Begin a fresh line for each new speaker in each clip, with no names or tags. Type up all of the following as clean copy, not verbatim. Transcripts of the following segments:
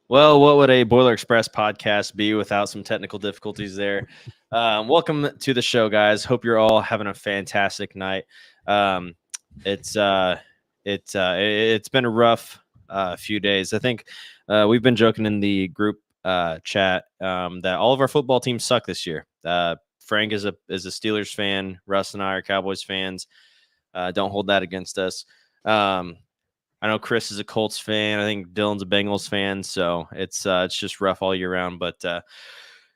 Well, what would a Boiler Express podcast be without some technical difficulties there? Welcome to the show, guys. Hope you're all having a fantastic night. Um, it's it's been a rough few days. I think we've been joking in the group chat that all of our football teams suck this year. Frank is a Steelers fan. Russ and I are Cowboys fans. Don't hold that against us. I know Chris is a Colts fan. I think Dylan's a Bengals fan. So it's just rough all year round. But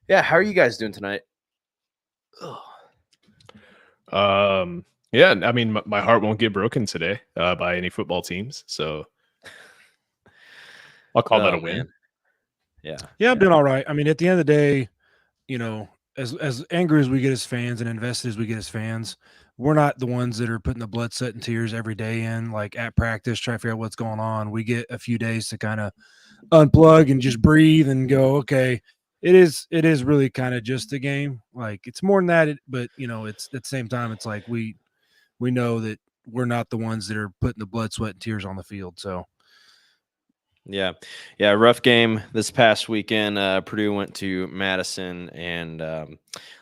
yeah, how are you guys doing tonight?
Yeah, I mean, my heart won't get broken today by any football teams, so I'll call that a win.
Yeah, I'm doing all right. I mean, at the end of the day, as angry as we get as fans and invested as we get as fans, we're not the ones that are putting the blood, sweat, and tears every day in, like at practice, trying to figure out what's going on. We get a few days to kind of unplug and just breathe and go, okay, it is really kind of just a game. Like it's more than that, but it's at the same time, it's like we know that we're not the ones that are putting the blood, sweat, and tears on the field. So
yeah, rough game this past weekend. Purdue went to Madison and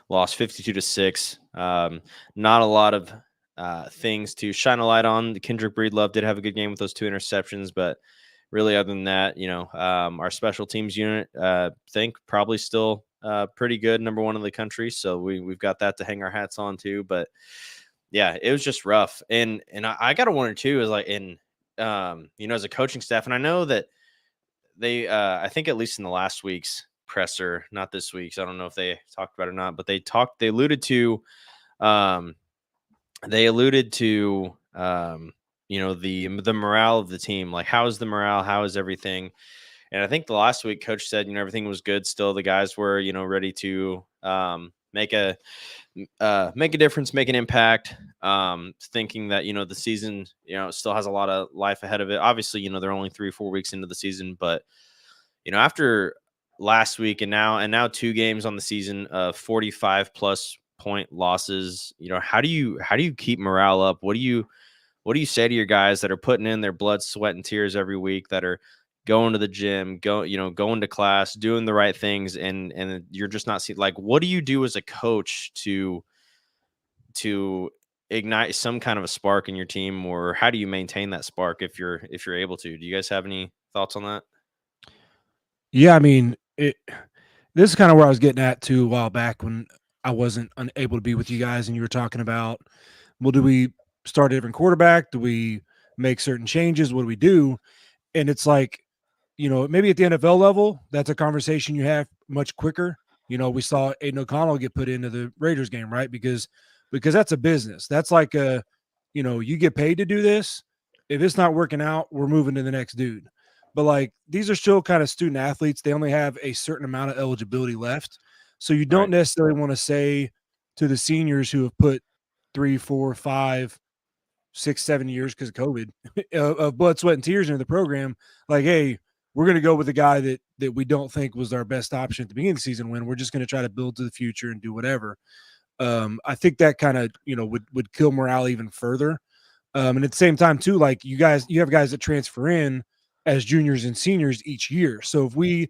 lost 52-6. Not a lot of things to shine a light on. Kendrick Breedlove did have a good game with those 2 interceptions, but really, other than that, our special teams unit, think probably still pretty good, number 1 in the country. So we've got that to hang our hats on too. But yeah, it was just rough. And I got to wonder too, is like as a coaching staff, and I know that they, I think at least in the last week's presser, not this week's, I don't know if they talked about it or not, but they alluded to, the morale of the team. Like, how is the morale? How is everything? And I think the last week coach said, everything was good. Still, the guys were, ready to make a difference, make an impact. Thinking that, the season, still has a lot of life ahead of it. Obviously, they're only 3 or 4 weeks into the season, but, after last week and now 2 games on the season of 45 plus point losses, how do you keep morale up? What do you say to your guys that are putting in their blood, sweat, and tears every week, that are going to the gym, going to class, doing the right things, and you're just not seeing, like, what do you do as a coach to ignite some kind of a spark in your team, or how do you maintain that spark if you're able to? Do you guys have any thoughts on that?
Yeah, I mean, this is kind of where I was getting at too a while back when I wasn't unable to be with you guys, and you were talking about, well, do we start a different quarterback? Do we make certain changes? What do we do? And it's like, maybe at the NFL level, that's a conversation you have much quicker. We saw Aiden O'Connell get put into the Raiders game, right? Because that's a business. That's like you get paid to do this. If it's not working out, we're moving to the next dude. But like, these are still kind of student athletes. They only have a certain amount of eligibility left. So you don't necessarily want to say to the seniors who have put 3, 4, 5, 6, 7 years because of COVID of blood, sweat, and tears into the program, like, hey, we're going to go with the guy that we don't think was our best option at the beginning of the season, when we're just going to try to build to the future and do whatever. I think that kind of, would kill morale even further. And at the same time too, like, you have guys that transfer in as juniors and seniors each year. So if we,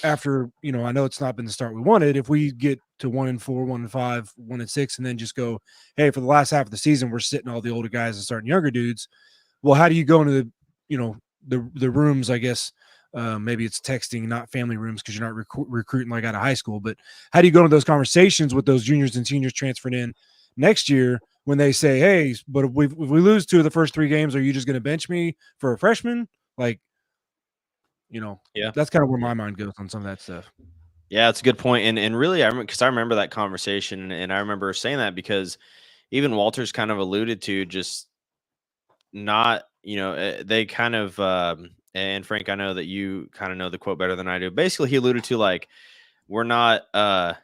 after, I know it's not been the start we wanted, if we get to 1-4, 1-5, 1-6, and then just go, hey, for the last half of the season, we're sitting all the older guys and starting younger dudes. Well, how do you go into the rooms, I guess, maybe it's texting, not family rooms, because you're not recruiting like out of high school, but how do you go into those conversations with those juniors and seniors transferring in next year when they say, hey, but if we lose 2 of the first 3 games, are you just going to bench me for a freshman? Like, that's kind of where my mind goes on some of that stuff.
Yeah, it's a good point. And really, because I remember that conversation, and I remember saying that because even Walters kind of alluded to just not, they kind of, and Frank, I know that you kind of know the quote better than I do. Basically, he alluded to, like, we're not, I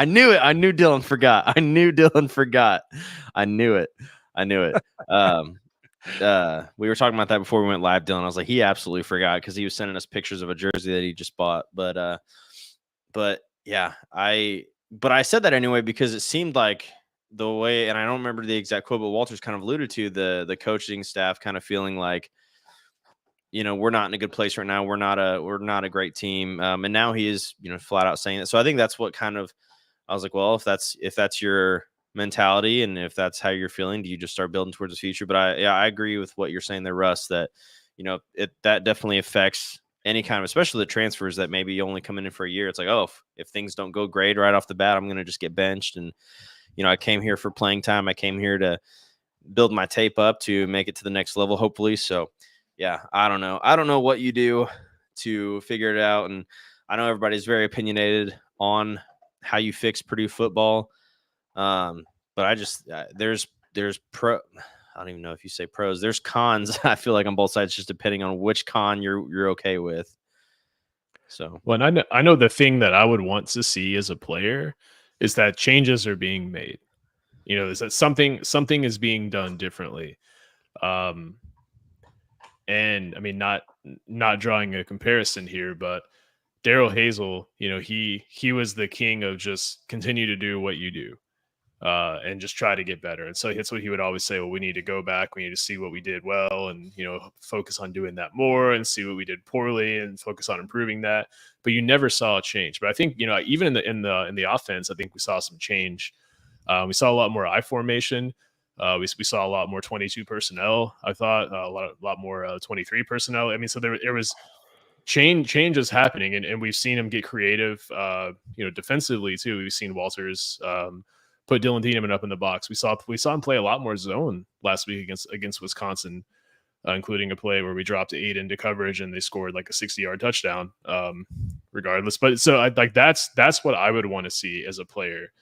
knew it. I knew Dylan forgot. I knew it. We were talking about that before we went live, Dylan. I was like, he absolutely forgot, because he was sending us pictures of a jersey that he just bought. But yeah, I said that anyway, because it seemed like the way, and I don't remember the exact quote, but Walters kind of alluded to the coaching staff kind of feeling like we're not in a good place right now. We're not a great team. And now he is, flat out saying that. So I think that's what kind of, I was like, well, if that's your mentality and if that's how you're feeling, do you just start building towards the future? But I agree with what you're saying there, Russ, that, that definitely affects any kind of, especially the transfers that maybe only come in for a year. It's like, oh, if things don't go great right off the bat, I'm going to just get benched. And, I came here for playing time. I came here to build my tape up to make it to the next level, hopefully. So yeah, I don't know. I don't know what you do to figure it out. And I know everybody's very opinionated on how you fix Purdue football. But I just, there's pro, I don't even know if you say pros, there's cons. I feel like on both sides, just depending on which con you're okay with. So,
well, and I know the thing that I would want to see as a player is that changes are being made. Is that something is being done differently. And I mean, not drawing a comparison here, but Daryl Hazel, he was the king of just continue to do what you do. And just try to get better. And so that's what he would always say. Well, we need to go back. We need to see what we did well and, focus on doing that more and see what we did poorly and focus on improving that. But you never saw a change. But I think, even in the offense, I think we saw some change. We saw a lot more I formation. We saw a lot more 22 personnel. I thought a lot more 23 personnel. I mean, so there was changes happening, and we've seen him get creative. Defensively too. We've seen Walters put Dylan Thieneman up in the box. We saw him play a lot more zone last week against Wisconsin, including a play where we dropped 8 into coverage and they scored like a 60-yard touchdown. Regardless, but so that's what I would want to see as a player.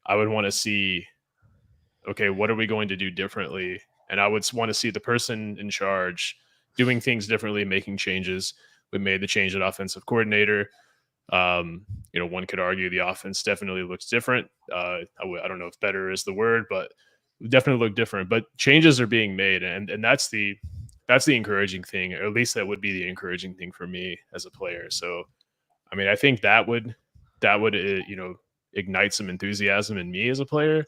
I would want to see, okay, what are we going to do differently? And I would want to see the person in charge doing things differently, making changes. We made the change at offensive coordinator. One could argue the offense definitely looks different. I don't know if better is the word, but definitely look different. But changes are being made, and that's the encouraging thing, or at least that would be the encouraging thing for me as a player. So, I mean, I think that would ignite some enthusiasm in me as a player.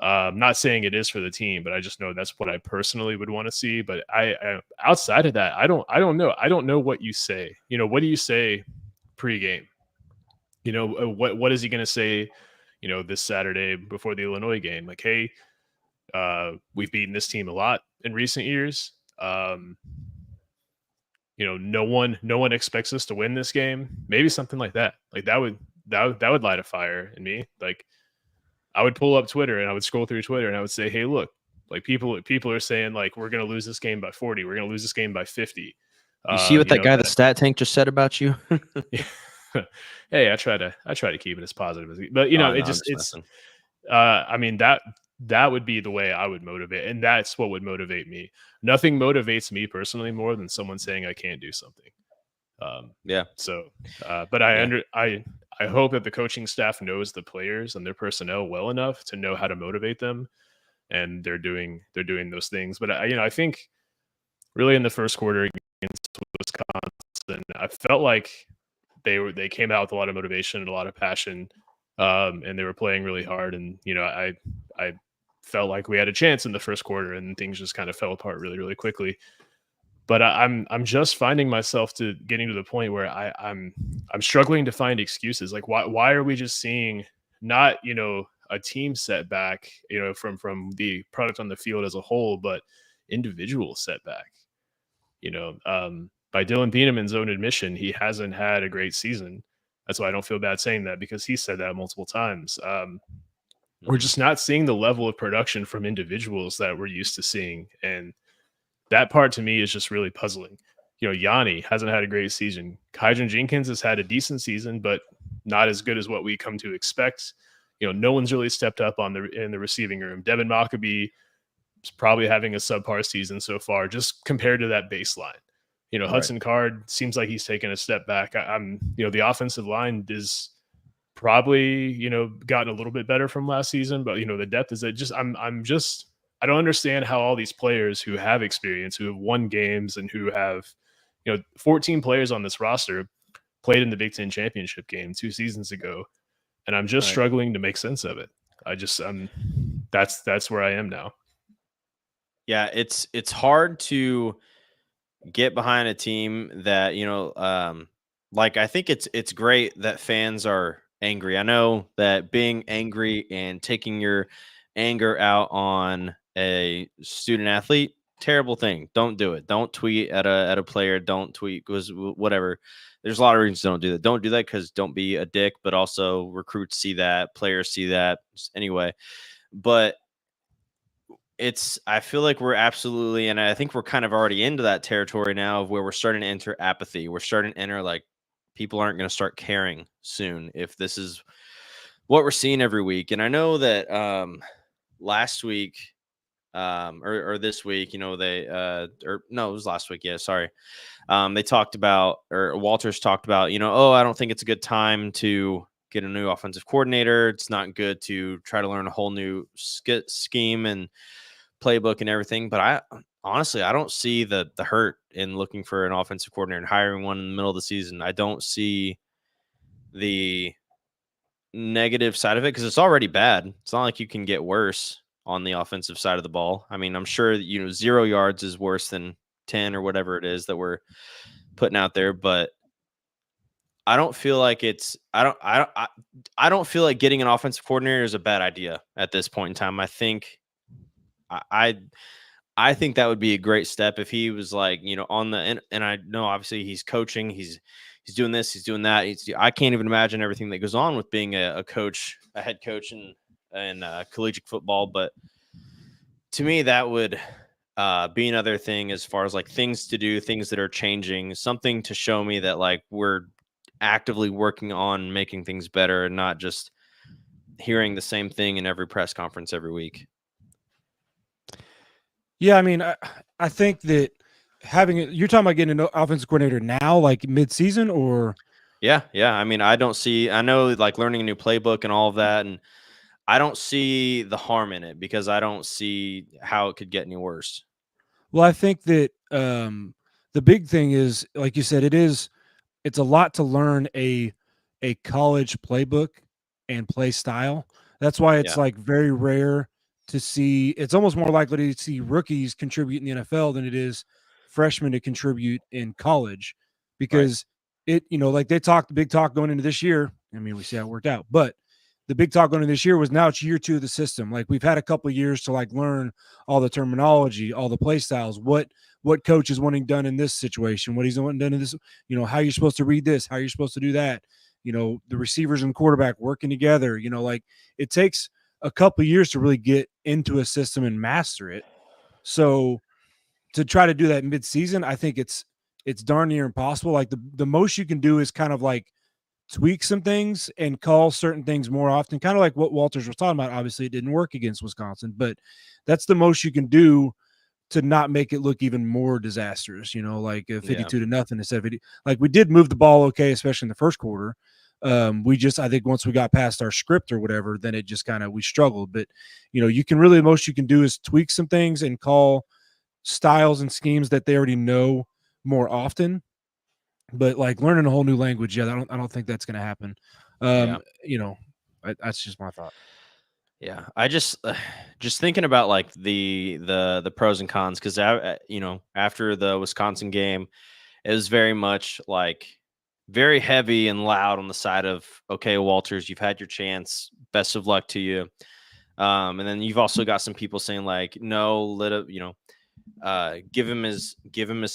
I'm not saying it is for the team, but I just know that's what I personally would want to see. But I outside of that, I don't know. I don't know what you say. What do you say pregame? What is he going to say, this Saturday before the Illinois game? Like, hey, we've beaten this team a lot in recent years. No one expects us to win this game. Maybe something like that. Like that would light a fire in me. Like, I would pull up Twitter and I would scroll through Twitter and I would say, hey, look, like people are saying like, we're going to lose this game by 40. We're going to lose this game by 50.
You see what that guy, the Stat Tank, just said about you?
Hey, I try to keep it as positive as, but I mean, that would be the way I would motivate. And that's what would motivate me. Nothing motivates me personally more than someone saying I can't do something.
Yeah.
So, but I hope that the coaching staff knows the players and their personnel well enough to know how to motivate them, and they're doing those things. But I think really in the first quarter against Wisconsin, I felt like they came out with a lot of motivation and a lot of passion, and they were playing really hard. And I felt like we had a chance in the first quarter, and things just kind of fell apart really, really quickly. But I'm just finding myself getting to the point where I'm struggling to find excuses. Like why are we just seeing not a team setback from the product on the field as a whole, but individual setback. By Dylan Thieneman's own admission, he hasn't had a great season. That's why I don't feel bad saying that, because he said that multiple times. We're just not seeing the level of production from individuals that we're used to seeing, and that part to me is just really puzzling. Yanni hasn't had a great season. Kydron Jenkins has had a decent season, but not as good as what we come to expect. No one's really stepped up in the receiving room. Devin Mockabee is probably having a subpar season so far, just compared to that baseline. Hudson Card seems like he's taken a step back. The offensive line is probably, gotten a little bit better from last season, but the depth is I don't understand how all these players who have experience, who have won games, and who have, 14 players on this roster played in the Big Ten championship game 2 seasons ago. And I'm just struggling to make sense of it. That's where I am now.
Yeah. It's hard to get behind a team that, like, I think it's great that fans are angry. I know that being angry and taking your anger out on a student athlete, terrible thing. Don't do it. Don't tweet at a player. Don't tweet because whatever. There's a lot of reasons don't do that. Don't do that because don't be a dick. But also recruits see that, players see that anyway. But I feel like we're absolutely, and I think we're kind of already into that territory now of where we're starting to enter apathy. We're starting to enter like people aren't going to start caring soon if this is what we're seeing every week. And I know that last week or this week, they or no, it was last week. Yeah, sorry. They talked about, or Walters talked about, oh, I don't think it's a good time to get a new offensive coordinator. It's not good to try to learn a whole new scheme and playbook and everything. But I honestly, I don't see the hurt in looking for an offensive coordinator and hiring one in the middle of the season. I don't see the negative side of it because it's already bad. It's not like you can get worse on the offensive side of the ball. I mean, I'm sure 0 yards is worse than 10 or whatever it is that we're putting out there, but I don't feel like I don't feel like getting an offensive coordinator is a bad idea at this point in time. I think I think that would be a great step if he was like, on the and I know obviously he's coaching, he's doing this, he's doing that. I can't even imagine everything that goes on with being a coach, a head coach in collegiate football. But to me, that would be another thing as far as like things to do, things that are changing, something to show me that like we're actively working on making things better and not just hearing the same thing in every press conference every week.
Yeah, I mean, I think that you're talking about getting an offensive coordinator now, like mid-season, or
yeah. I mean, I know like learning a new playbook and all of that, and I don't see the harm in it because I don't see how it could get any worse.
Well, I think that the big thing is, like you said, it's a lot to learn a college playbook and play style. That's why it's like very rare to see. It's almost more likely to see rookies contribute in the NFL than it is freshmen to contribute in college, because like they talked the big talk going into this year. I mean, we see how it worked out, but the big talk going into this year was now it's year 2 of the system. Like we've had a couple of years to like learn all the terminology, all the play styles, what coach is wanting done in this situation, what he's wanting done in this, how you're supposed to read this, how you're supposed to do that, the receivers and quarterback working together, like it takes a couple of years to really get into a system and master it. So to try to do that mid-season, I think it's darn near impossible. Like the most you can do is kind of like tweak some things and call certain things more often, kind of like what Walters was talking about. Obviously it didn't work against Wisconsin, but that's the most you can do to not make it look even more disastrous, like 52 to nothing instead of 50. Like we did move the ball okay, especially in the first quarter. I think once we got past our script or whatever, then it just we struggled. But you can really, the most you can do is tweak some things and call styles and schemes that they already know more often. But like learning a whole new language, I don't think that's going to happen. That's just my thought.
Yeah, I just thinking about like the pros and cons, because after the Wisconsin game, it was very much like very heavy and loud on the side of, okay, Walters, you've had your chance, best of luck to you. And then you've also got some people saying like, no, give him his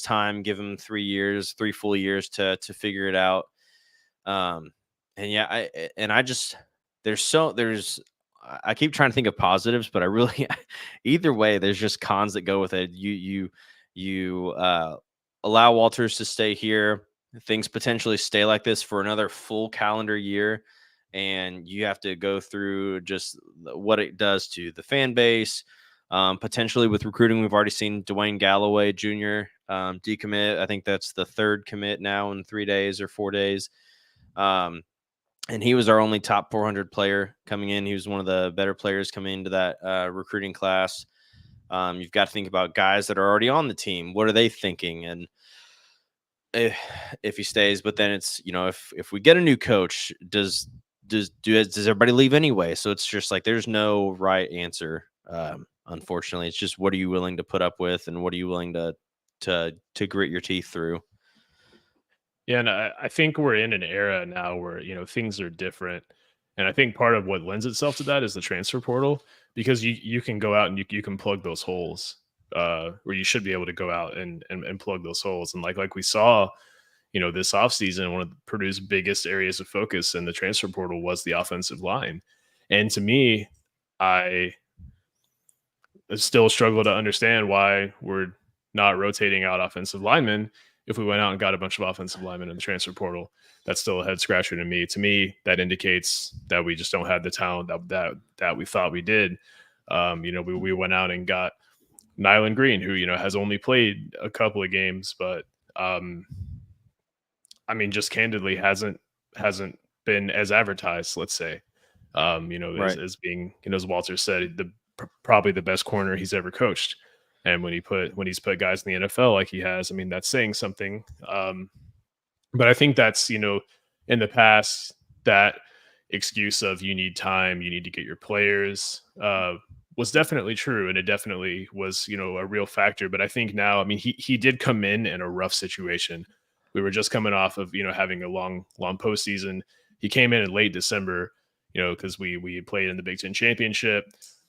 time, give him 3 full years to figure it out. And yeah, I keep trying to think of positives, but I really, either way, there's just cons that go with it. You allow Walters to stay here. Things potentially stay like this for another full calendar year, and you have to go through just what it does to the fan base. Potentially with recruiting, we've already seen Dwayne Galloway Jr. Decommit. I think that's the 3rd commit now in 3 days or 4 days. And he was our only top 400 player coming in. He was one of the better players coming into that recruiting class. You've got to think about guys that are already on the team. What are they thinking? And if he stays, but then it's, if we get a new coach, does everybody leave anyway? So it's just like there's no right answer. Unfortunately, it's just what are you willing to put up with and what are you willing to to grit your teeth through.
Yeah, and I think we're in an era now where things are different, and I think part of what lends itself to that is the transfer portal, because you can go out and you can plug those holes, where you should be able to go out and plug those holes, and like we saw, this offseason, one of Purdue's biggest areas of focus in the transfer portal was the offensive line, and to me, I still struggle to understand why we're not rotating out offensive linemen. If we went out and got a bunch of offensive linemen in the transfer portal, that's still a head scratcher to me. To me, that indicates that we just don't have the talent that we thought we did. We went out and got Nyland Green, who has only played a couple of games, but just candidly hasn't been as advertised. Let's say,
Right.
as being, as Walter said, probably the best corner he's ever coached. And when he's put guys in the NFL like he has, that's saying something. But I think that's, in the past, that excuse of you need time, you need to get your players, was definitely true. And it definitely was, a real factor. But I think now, he did come in a rough situation. We were just coming off of, having a long postseason. He came in late December, because we played in the Big Ten championship.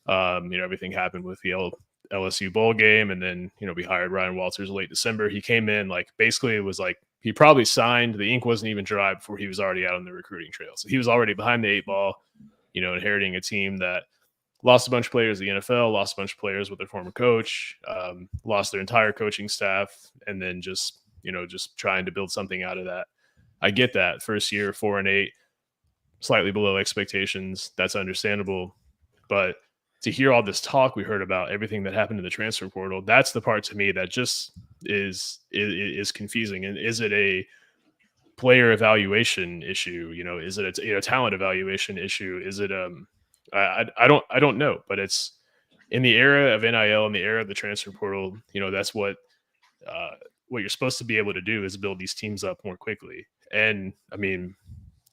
Everything happened with the LSU bowl game, and then we hired Ryan Walters late December. He came in basically it was he probably signed, the ink wasn't even dry before he was already out on the recruiting trail. So he was already behind the 8 ball, inheriting a team that lost a bunch of players in the NFL, lost a bunch of players with their former coach, lost their entire coaching staff, and then just trying to build something out of that. I get that. First year, 4-8, slightly below expectations. That's understandable. But to hear all this talk we heard about everything that happened in the transfer portal, that's the part to me that just is confusing. And is it a player evaluation issue? Is it a talent evaluation issue? Is it I don't know, but it's in the era of NIL, in the era of the transfer portal, that's what you're supposed to be able to do is build these teams up more quickly. And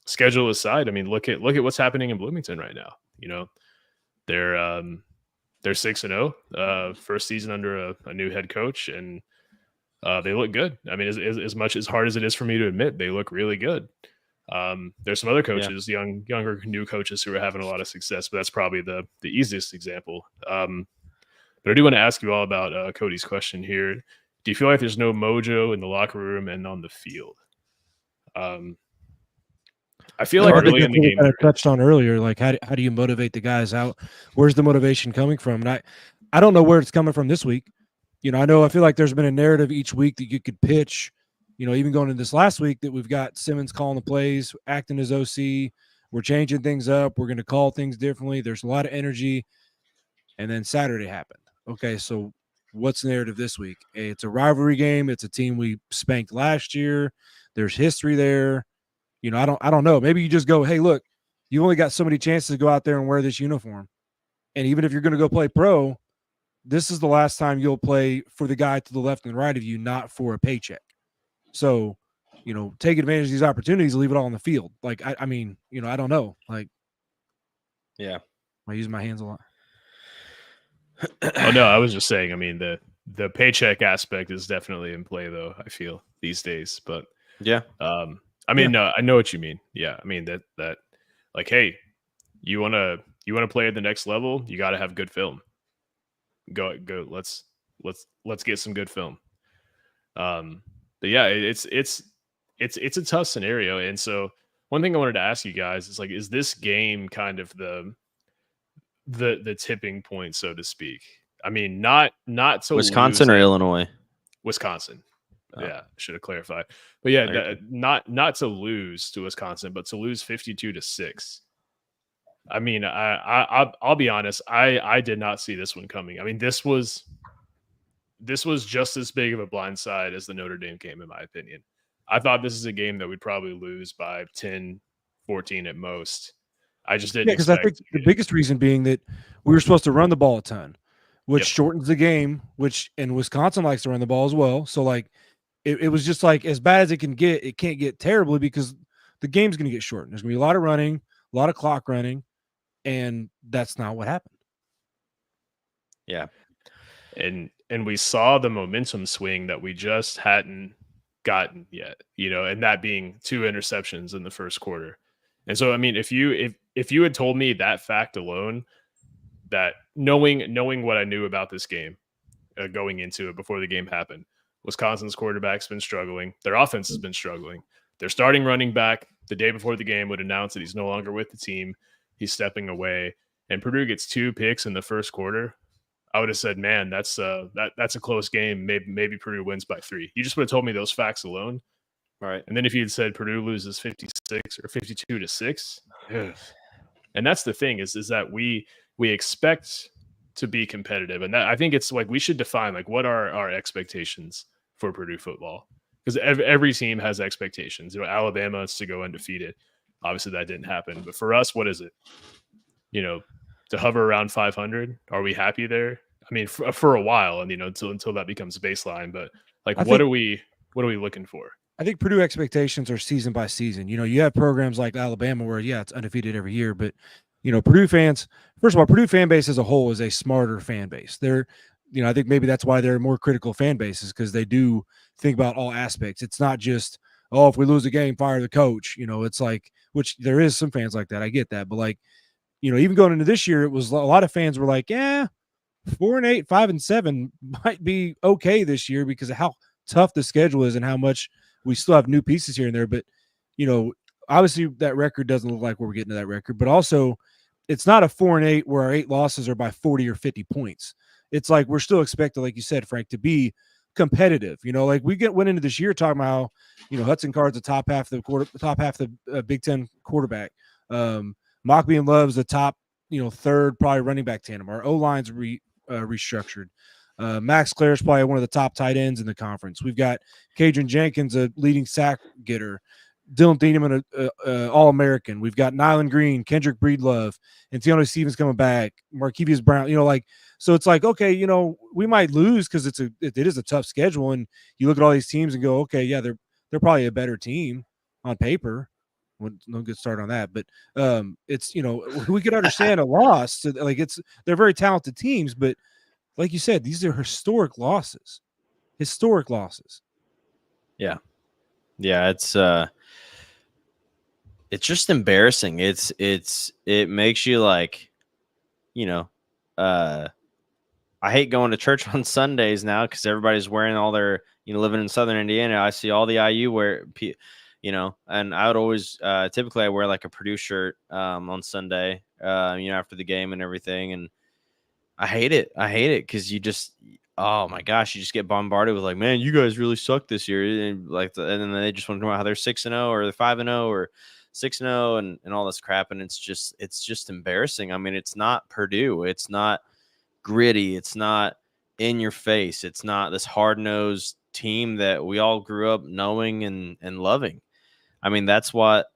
schedule aside, look at what's happening in Bloomington right now. They're 6-0, first season under a new head coach, and they look good. As much as hard as it is for me to admit, they look really good. There's some other coaches, younger new coaches who are having a lot of success, but that's probably the easiest example. But I do want to ask you all about Cody's question here. Do you feel like there's no mojo in the locker room and on the field? I feel like early in the game,
kind of touched on earlier, how do you motivate the guys out? Where's the motivation coming from? And I don't know where it's coming from this week. I feel like there's been a narrative each week that you could pitch, even going into this last week, that we've got Simmons calling the plays, acting as OC. We're changing things up. We're going to call things differently. There's a lot of energy. And then Saturday happened. Okay, so what's the narrative this week? It's a rivalry game. It's a team we spanked last year. There's history there. I don't know. Maybe you just go, hey, look, you only got so many chances to go out there and wear this uniform. And even if you're going to go play pro, this is the last time you'll play for the guy to the left and right of you, not for a paycheck. So, take advantage of these opportunities, leave it all on the field. I don't know.
Yeah.
I use my hands a lot.
Oh, no, I was just saying, the paycheck aspect is definitely in play, though, I feel, these days. But
yeah.
No, I know what you mean. Yeah. That hey, you want to play at the next level, you got to have good film. Go. Let's get some good film. But yeah, it's a tough scenario. And so one thing I wanted to ask you guys is is this game kind of the tipping point, so to speak? Not to
Wisconsin or Illinois?
Wisconsin.
Oh.
Yeah, should have clarified. But yeah, not to lose to Wisconsin, but to lose 52-6. I'll be honest. I did not see this one coming. This was just as big of a blindside as the Notre Dame game, in my opinion. I thought this is a game that we'd probably lose by 10, 14 at most. I just didn't.
Yeah, because I think the biggest reason being that we were supposed to run the ball a ton, which shortens the game. And Wisconsin likes to run the ball as well. So it was just as bad as it can get. It can't get terribly because the game's going to get shortened. There's going to be a lot of running, a lot of clock running. And that's not what happened.
Yeah.
And and we saw the momentum swing that we just hadn't gotten yet, and that being 2 interceptions in the first quarter. And so, I mean, if you had told me that fact alone, that knowing what I knew about this game going into it before the game happened, Wisconsin's quarterback's been struggling. Their offense has been struggling. Their starting running back the day before the game would announce that he's no longer with the team. He's stepping away. And Purdue gets 2 picks in the first quarter. I would have said, man, that's a close game. Maybe Purdue wins by 3. You just would have told me those facts alone.
Right.
And then if you had said Purdue loses 56 or 52-6, and that's the thing is that we expect to be competitive. And that, I think it's like we should define like what are our expectations for Purdue football, because every team has expectations. Alabama is to go undefeated. Obviously that didn't happen, but for us, what is it? To hover around 500. Are we happy there? I mean, for a while, and until that becomes baseline. But like, what are we looking for?
I think Purdue expectations are season by season. You have programs like Alabama where it's undefeated every year, but Purdue fans. First of all, Purdue fan base as a whole is a smarter fan base. They're, I think maybe that's why they're more critical fan bases, because they do think about all aspects. It's not just, oh, if we lose a game, fire the coach. It's like, which there is some fans like that. I get that, but like, even going into this year, it was a lot of fans were like, 4-8, 5-7 might be okay this year because of how tough the schedule is and how much we still have new pieces here and there. But, obviously that record doesn't look like we're getting to that record, but also it's not a 4-8 where our 8 losses are by 40 or 50 points. It's like, we're still expected, like you said, Frank, to be competitive. Like we went into this year talking about how, Hudson Card's the top half of the Big Ten quarterback. Mockbee and Love's the top, third probably running back tandem. Our O-line's restructured. Max Clare's probably one of the top tight ends in the conference. We've got Kadrian Jenkins, a leading sack getter. Dylan Thieneman, an All-American. We've got Nyland Green, Kendrick Breedlove, and Tiano Stevens coming back. Markevius Brown. So it's like, okay, we might lose because it is a tough schedule, and you look at all these teams and go, okay, yeah, they're probably a better team on paper. No good start on that, but it's we could understand a loss. They're very talented teams, but like you said, these are historic losses.
Yeah, it's just embarrassing. It makes you like, I hate going to church on Sundays now because everybody's wearing all their, living in Southern Indiana. I see all the IU wear. And I would always, typically I wear like a Purdue shirt on Sunday, after the game and everything. And I hate it because you just, oh my gosh, you just get bombarded with like, man, you guys really suck this year. And and then they just want to know how they're 6-0 or they're 5-0 or 6-0 and all this crap. And it's just embarrassing. I mean, it's not Purdue. It's not gritty. It's not in your face. It's not this hard-nosed team that we all grew up knowing and loving. I mean, that's what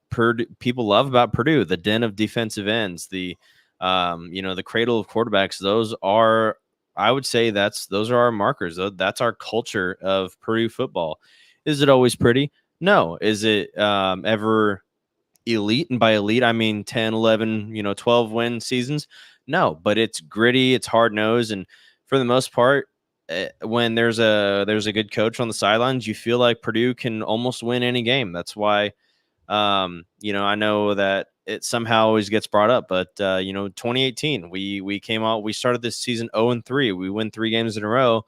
people love about Purdue, the den of defensive ends, the cradle of quarterbacks. Those are, I would say those are our markers. That's our culture of Purdue football. Is it always pretty? No. Is it ever elite? And by elite, I mean 10, 11, 12 win seasons. No, but it's gritty. It's hard nosed. And for the most part, when there's a good coach on the sidelines, you feel like Purdue can almost win any game. That's why, I know that it somehow always gets brought up, but 2018, we came out, we started this season 0-3. We win 3 games in a row,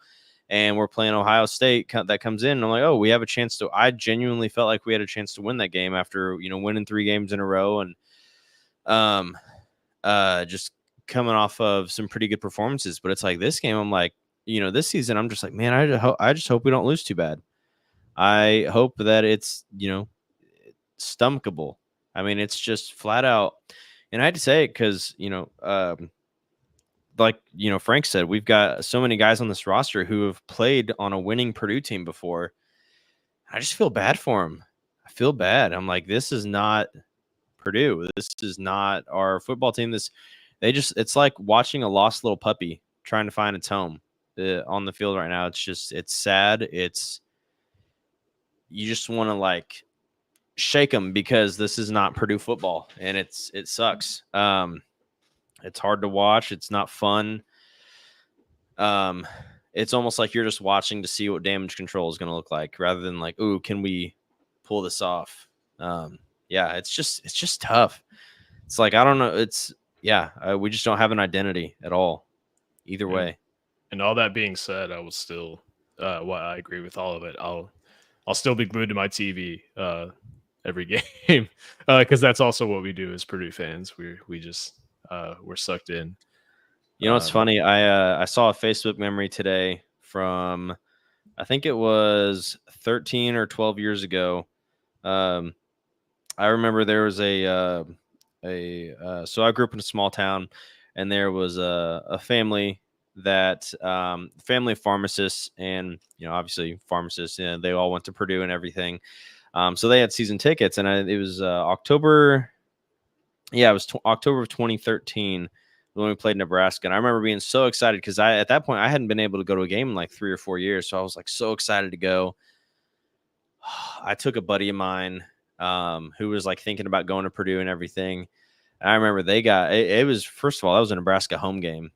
and we're playing Ohio State that comes in. And I'm like, oh, we have a chance to. I genuinely felt like we had a chance to win that game after winning 3 games in a row, and just coming off of some pretty good performances. But it's like this game, I'm like, this season, I'm just like, man, I just hope we don't lose too bad. I hope that it's, stomachable. I mean, it's just flat out. And I had to say it because, Frank said, we've got so many guys on this roster who have played on a winning Purdue team before. I just feel bad for them. I feel bad. I'm like, this is not Purdue. This is not our football team. It's like watching a lost little puppy trying to find its home on the field right now. It's sad. You just want to like shake them because this is not Purdue football, and it sucks. It's hard to watch. It's not fun. it's almost like you're just watching to see what damage control is going to look like, rather than like, ooh, can we pull this off? Yeah, it's just tough. It's like, I don't know. We just don't have an identity at all, either way.
And all that being said, I will still, I agree with all of it. I'll still be glued to my TV every game because that's also what we do as Purdue fans. We just we're sucked in.
You know what's funny? I saw a Facebook memory today from, I think it was 13 or 12 years ago. I remember there was so I grew up in a small town, and there was a family that family of pharmacists, and obviously pharmacists, they all went to Purdue and everything. So they had season tickets, and it was October. Yeah, it was October of 2013 when we played Nebraska. And I remember being so excited because at that point I hadn't been able to go to a game in like 3 or 4 years. So I was like so excited to go. I took a buddy of mine who was like thinking about going to Purdue and everything. And I remember they got it was, first of all, that was a Nebraska home game.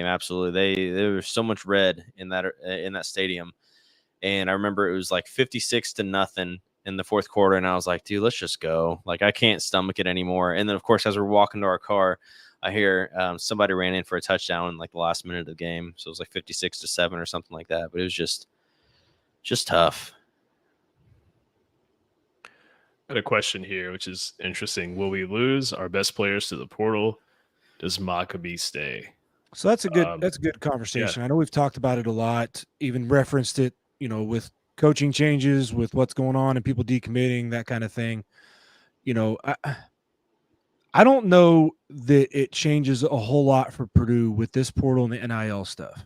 Absolutely. There was so much red in that stadium. And I remember it was like 56-0 in the fourth quarter. And I was like, dude, let's just go. Like, I can't stomach it anymore. And then, of course, as we're walking to our car, I hear somebody ran in for a touchdown in like the last minute of the game. So it was like 56-7 or something like that. But it was just tough.
I had a question here, which is interesting. Will we lose our best players to the portal? Does Maccabee stay?
So that's a good conversation. Yeah. I know we've talked about it a lot, even referenced it, with coaching changes, with what's going on and people decommitting, that kind of thing. I don't know that it changes a whole lot for Purdue with this portal and the NIL stuff.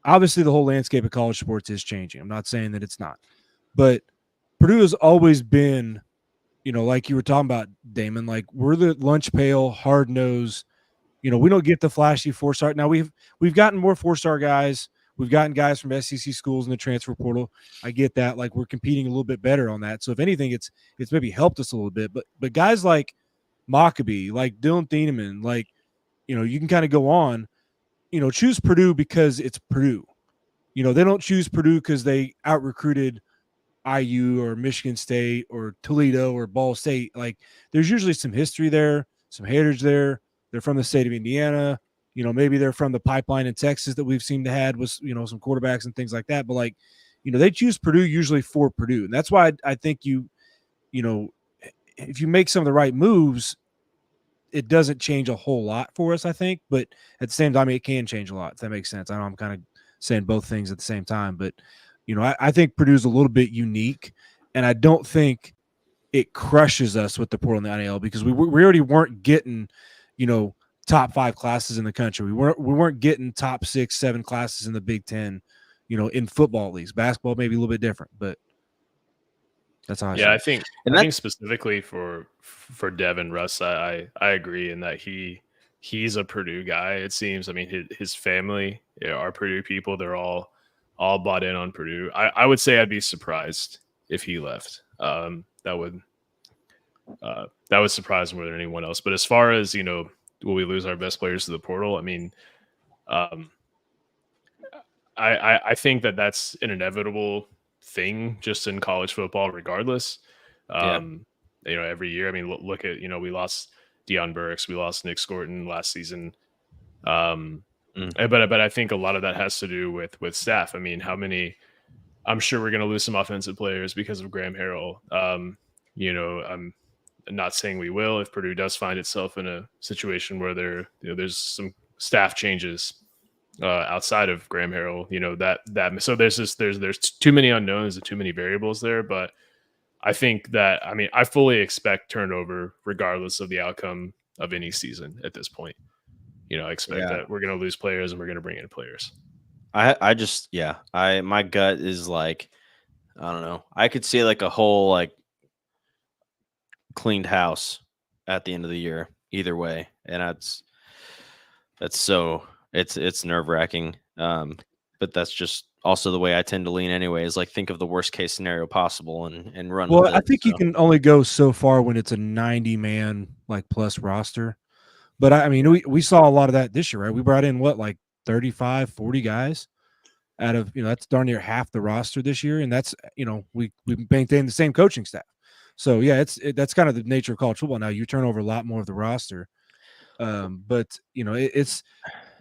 Obviously, the whole landscape of college sports is changing. I'm not saying that it's not. But Purdue has always been, like you were talking about, Damon, like we're the lunch pail, hard nose. We don't get the flashy 4-star. Now we've gotten more 4-star guys. We've gotten guys from SEC schools in the transfer portal. I get that. Like we're competing a little bit better on that. So if anything, it's maybe helped us a little bit. But guys like Maccabee, like Dylan Thieneman, like, you can kind of go on, choose Purdue because it's Purdue. They don't choose Purdue because they out-recruited IU or Michigan State or Toledo or Ball State. Like there's usually some history there, some heritage there. They're from the state of Indiana. Maybe they're from the pipeline in Texas that we've seemed to had with, some quarterbacks and things like that. But like, they choose Purdue usually for Purdue. And that's why I think if you make some of the right moves, it doesn't change a whole lot for us, I think. But at the same time, it can change a lot, if that makes sense. I know I'm kind of saying both things at the same time. But, I think Purdue's a little bit unique. And I don't think it crushes us with the portal and the NIL because we already weren't getting, top 5 classes in the country. We weren't getting top 6, 7 classes in the Big Ten, in football leagues. Basketball maybe a little bit different, but that's how I see it.
I think specifically for Devin Russ, I agree in that he's a Purdue guy. It seems. I mean, his family are Purdue people. They're all bought in on Purdue. I would say I'd be surprised if he left. That would surprise more than anyone else. But as far as will we lose our best players to the portal? I mean, I think that's an inevitable thing just in college football, regardless. Every year. I mean, look at we lost Deion Burks, we lost Nick Scorton last season. But I think a lot of that has to do with staff. I mean, I'm sure we're going to lose some offensive players because of Graham Harrell. I'm not saying we will if Purdue does find itself in a situation where there's some staff changes outside of Graham Harrell. So there's too many unknowns and too many variables there. But I think that I fully expect turnover regardless of the outcome of any season at this point. I expect that we're going to lose players and we're going to bring in players. My gut is like,
I don't know. I could see like a whole like cleaned house at the end of the year either way, and it's nerve-wracking, but that's just also the way I tend to lean anyway, is like think of the worst case scenario possible and run with it.
I think you can only go so far when it's a 90-man like plus roster, but I mean we saw a lot of that this year, right? We brought in 35, 40 guys, out of that's darn near half the roster this year, and that's we maintain the same coaching staff. So yeah, that's kind of the nature of college football now. You turn over a lot more of the roster, but it's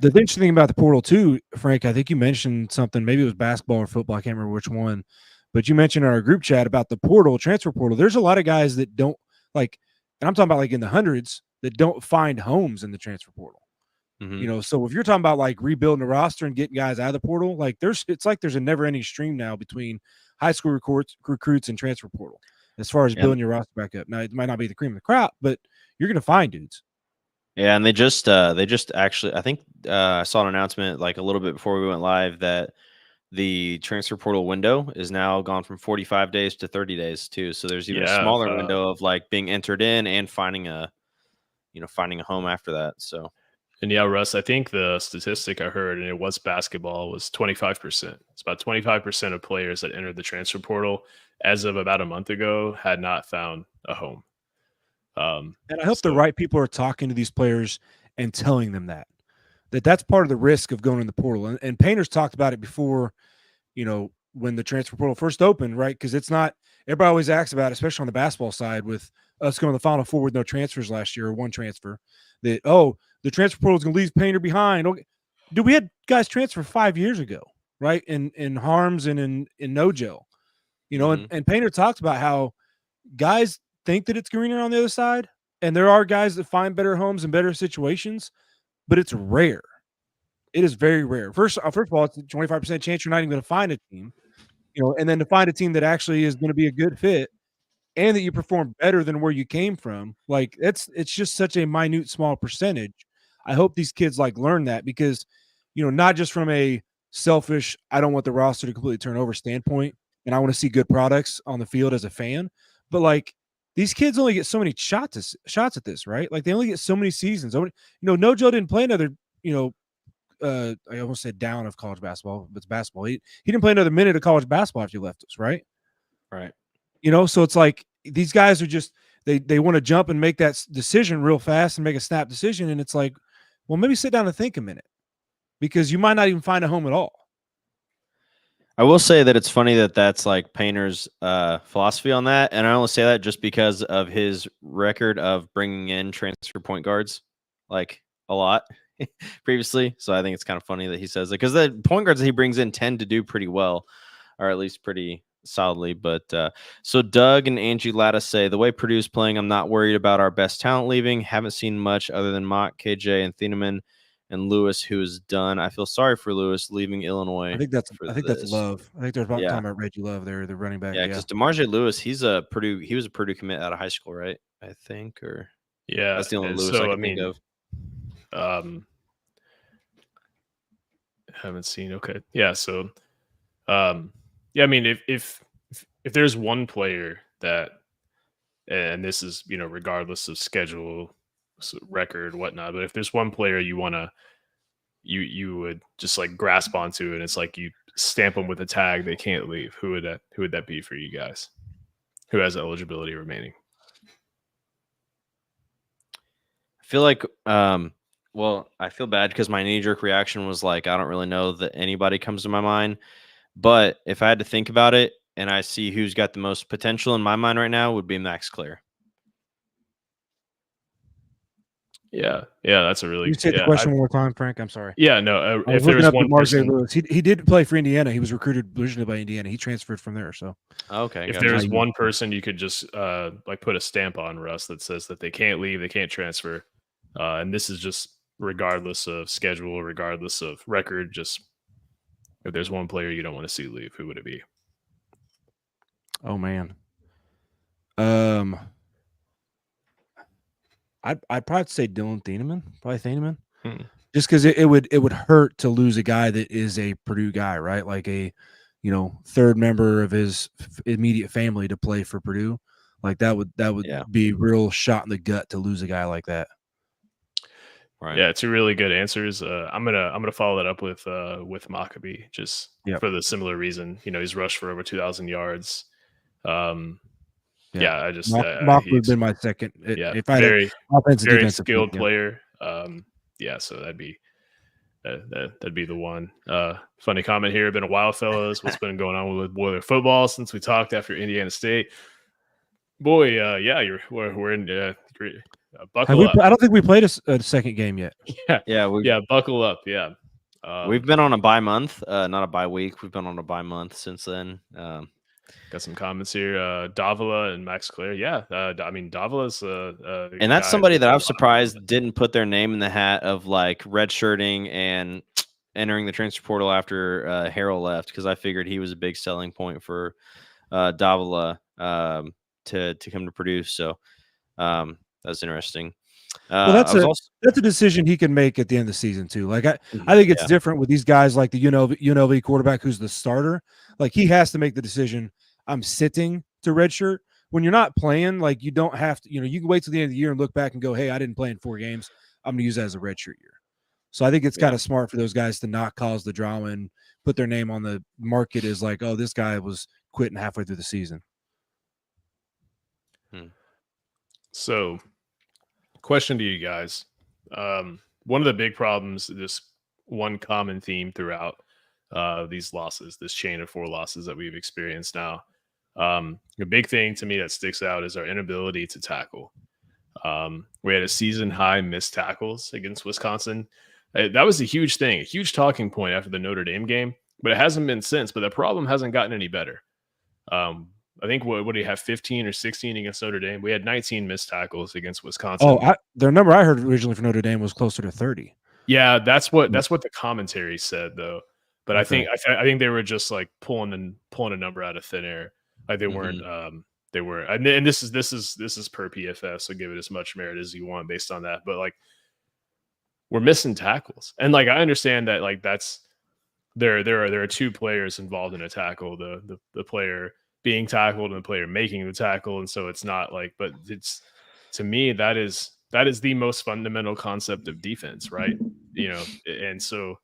the interesting thing about the portal too, Frank. I think you mentioned something. Maybe it was basketball or football. I can't remember which one, but you mentioned in our group chat about the portal, transfer portal. There's a lot of guys that don't like, and I'm talking about like in the hundreds that don't find homes in the transfer portal. So if you're talking about like rebuilding the roster and getting guys out of the portal, like it's like there's a never-ending stream now between high school recruits and transfer portal as far as building your roster back up. Now it might not be the cream of the crop, but you're going to find dudes.
Yeah, and they just actually, I think I saw an announcement like a little bit before we went live that the transfer portal window is now gone from 45 days to 30 days too. So there's even a smaller window of like being entered in and finding a home after that. So.
And yeah, Russ, I think the statistic I heard, and it was basketball, was 25%. It's about 25% of players that entered the transfer portal as of about a month ago had not found a home.
And I hope the right people are talking to these players and telling them that's part of the risk of going in the portal. And Painter's talked about it before, when the transfer portal first opened, right? Because it's not – everybody always asks about it, especially on the basketball side with us going to the Final Four with no transfers last year or one transfer, that, the transfer portal is going to leave Painter behind. Okay. Dude, we had guys transfer 5 years ago, right? In Harms and in Nojo, and Painter talks about how guys think that it's greener on the other side, and there are guys that find better homes and better situations, but it's rare. It is very rare. First of all, it's a 25% chance you're not even going to find a team, and then to find a team that actually is going to be a good fit and that you perform better than where you came from. Like it's just such a minute, small percentage. I hope these kids learn that because, not just from a selfish, I don't want the roster to completely turn over standpoint, and I want to see good products on the field as a fan, but these kids only get so many shots at this, right? Like they only get so many seasons. Nojo didn't play another, I almost said down of college basketball, but it's basketball. He didn't play another minute of college basketball after he left us, right?
Right.
So it's like these guys are just they want to jump and make that decision real fast and make a snap decision, and it's like, well, maybe sit down and think a minute because you might not even find a home at all.
I will say that it's funny that that's like Painter's philosophy on that, and I only say that just because of his record of bringing in transfer point guards like a lot previously. So I think it's kind of funny that he says it because the point guards that he brings in tend to do pretty well, or at least pretty solidly. But so Doug and Angie Latta say the way Purdue's playing, I'm not worried about our best talent leaving. Haven't seen much other than Mock, KJ, and Thieneman and Lewis, who is done. I feel sorry for Lewis leaving Illinois.
I think that's Love. I think they're talking about Reggie Love there, the running back.
Yeah, because DeMarge Lewis, he was a Purdue commit out of high school, right? I think, or that's the only Lewis I can think of.
Haven't seen. Okay, yeah. So, I mean, if there's one player that, and this is regardless of schedule, record, whatnot, but if there's one player you would just grasp onto, and it's like you stamp them with a tag, they can't leave. Who would that be for you guys? Who has eligibility remaining?
I feel like, well, I feel bad because my knee-jerk reaction was like, I don't really know that anybody comes to my mind. But if I had to think about it and I see who's got the most potential in my mind right now, would be Max Clear.
Yeah, that's a really.
You say the question one more time, Frank. I'm sorry.
Yeah, no. If there's one person,
Lewis, he did play for Indiana. He was recruited originally by Indiana. He transferred from there. So
okay,
if there's one person you could just put a stamp on, Russ, that says that they can't leave, they can't transfer, and this is just regardless of schedule, regardless of record. Just if there's one player you don't want to see leave, who would it be?
Oh man. I'd probably say Dylan Thieneman, just because it would hurt to lose a guy that is a Purdue guy, right? Like a, third member of his immediate family to play for Purdue. Like that would be a real shot in the gut to lose a guy like that.
Right. Yeah, two really good answers. I'm gonna follow that up with Maccabee just for the similar reason. He's rushed for over 2,000 yards. I just
Mock would have been my second.
If
I had
very
offensive
very
defensive
skilled player. So that'd be That'd be the one. Funny comment here. Been a while, fellas. What's been going on with Boiler football since we talked after Indiana State? Boy, yeah, we're in. Buckle up.
I don't think we played a second game yet.
Yeah, buckle up. Yeah,
we've been on a bye month, not a bye week. We've been on a bye month since then.
Got some comments here. Davila and Max Clare. Yeah, I mean Davila's
and that's somebody that I was surprised didn't put their name in the hat of like redshirting and entering the transfer portal after Harrell left, because I figured he was a big selling point for Davila to come to Purdue. So that's interesting.
Well, that's a decision he can make at the end of the season too. Like I think it's different with these guys like the UNLV quarterback who's the starter. Like he has to make the decision. I'm sitting to redshirt. When you're not playing, like you don't have to. You can wait till the end of the year and look back and go, "Hey, I didn't play in 4 games. I'm going to use that as a redshirt year." So I think it's kind of smart for those guys to not cause the drama and put their name on the market as like, "Oh, this guy was quitting halfway through the season."
So, question to you guys. One of the big problems, this one common theme throughout these losses, this chain of 4 losses that we've experienced now. A big thing to me that sticks out is our inability to tackle. We had a season high missed tackles against Wisconsin. That was a huge thing, a huge talking point after the Notre Dame game, but it hasn't been since. But the problem hasn't gotten any better. I think what do you have, 15 or 16 against Notre Dame? We had 19 missed tackles against Wisconsin.
Oh, their number I heard originally for Notre Dame was closer to 30.
Yeah, that's what the commentary said though. But okay. I think they were just like pulling a number out of thin air. Like they weren't. They were, and this is per PFF, so give it as much merit as you want based on that. But like, we're missing tackles, and like I understand that like that's there are 2 players involved in a tackle, the player being tackled and the player making the tackle, and so it's not like, but it's, to me, that is the most fundamental concept of defense, right? And so.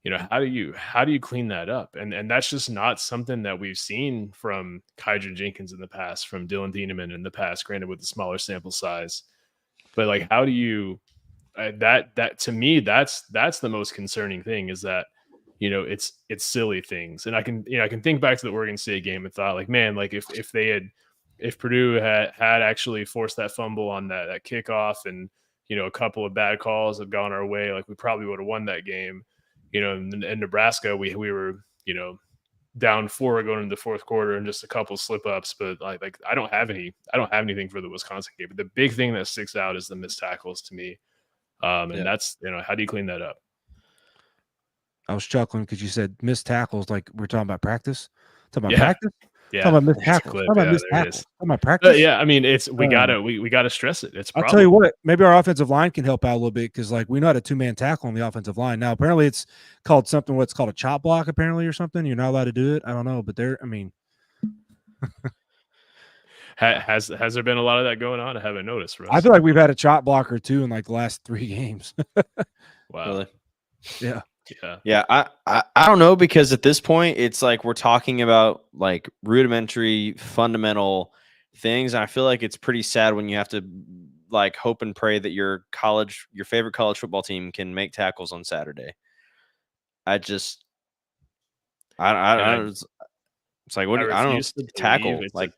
How do you clean that up? And that's just not something that we've seen from Kydron Jenkins in the past, from Dylan Thieneman in the past, granted with the smaller sample size. But like, how do you that to me, that's the most concerning thing, is that, it's silly things. And I can think back to the Oregon State game and thought like, man, like if Purdue had actually forced that fumble on that kickoff, and, a couple of bad calls have gone our way, like we probably would have won that game. In Nebraska, we were, down 4 going into the 4th quarter and just a couple slip ups. But like I don't have anything for the Wisconsin game. But the big thing that sticks out is the missed tackles to me. And that's, how do you clean that up?
I was chuckling because you said missed tackles, like we're talking about practice. Talking about practice?
Yeah.
Talking about missed tackles. Talking about missed tackles. Talking about practice.
Yeah, I mean, it's we gotta stress it. It's
I'll tell you what, maybe our offensive line can help out a little bit, because like we know how to 2-man tackle on the offensive line. Now apparently it's called something, what's called a chop block apparently, or something. You're not allowed to do it. I don't know, but
has there been a lot of that going on? I haven't noticed, Russ.
I feel like we've had a chop block or 2 in like the last 3 games.
Wow.
Really?
Yeah.
Yeah, I don't know, because at this point it's like we're talking about like rudimentary fundamental things, and I feel like it's pretty sad when you have to like hope and pray that your favorite college football team can make tackles on Saturday. It's like, what? I don't know, tackle. Like,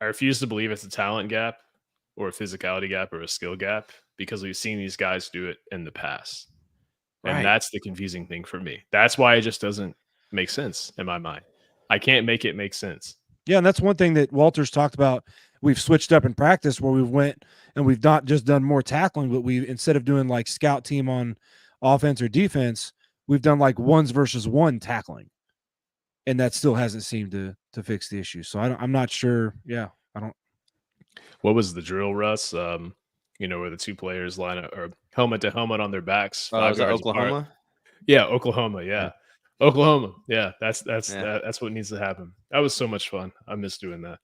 I refuse to believe it's a talent gap or a physicality gap or a skill gap, because we've seen these guys do it in the past. And that's the confusing thing for me. That's why it just doesn't make sense in my mind. I can't make it make sense.
Yeah, and that's one thing that Walter's talked about. We've switched up in practice where we've went and we've not just done more tackling, but instead of doing like scout team on offense or defense, we've done like 1s versus 1 tackling. And that still hasn't seemed to fix the issue. So I'm not sure. Yeah, I don't.
What was the drill, Russ? Where the 2 players line up or helmet to helmet on their backs.
Was that Oklahoma?
Apart. Yeah, Oklahoma. Yeah. Oklahoma. Yeah, that's what needs to happen. That was so much fun. I miss doing that.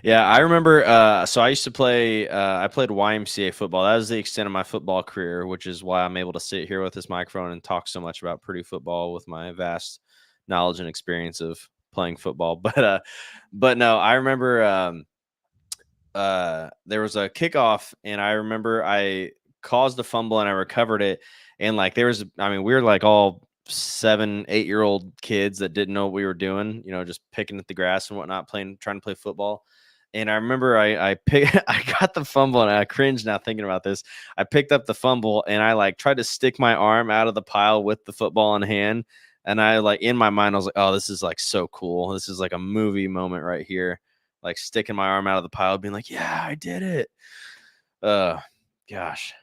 Yeah, I remember. So I used to play. I played YMCA football. That was the extent of my football career, which is why I'm able to sit here with this microphone and talk so much about Purdue football with my vast knowledge and experience of playing football. But no, I remember. There was a kickoff, and I remember I caused a fumble and I recovered it. And like, we were like all 7-8-year-old kids that didn't know what we were doing, just picking at the grass and whatnot, trying to play football. And I remember I got the fumble, and I cringe now thinking about this. I picked up the fumble and I like tried to stick my arm out of the pile with the football in hand. And I like, in my mind, I was like, oh, this is like so cool. This is like a movie moment right here. Like sticking my arm out of the pile, being like, yeah, I did it. Gosh,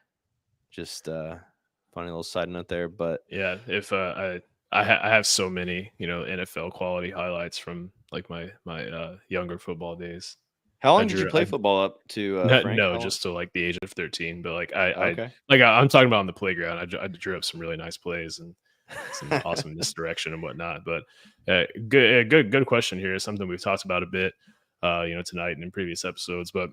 just funny little side note there. But
yeah, if I have so many, NFL quality highlights from like my younger football days.
How long did you play football up to, Frank?
No, just to like the age of 13. But like
Okay.
I'm talking about on the playground. I drew up some really nice plays and some awesome misdirection and whatnot. But good question here. Something we've talked about a bit, tonight and in previous episodes. But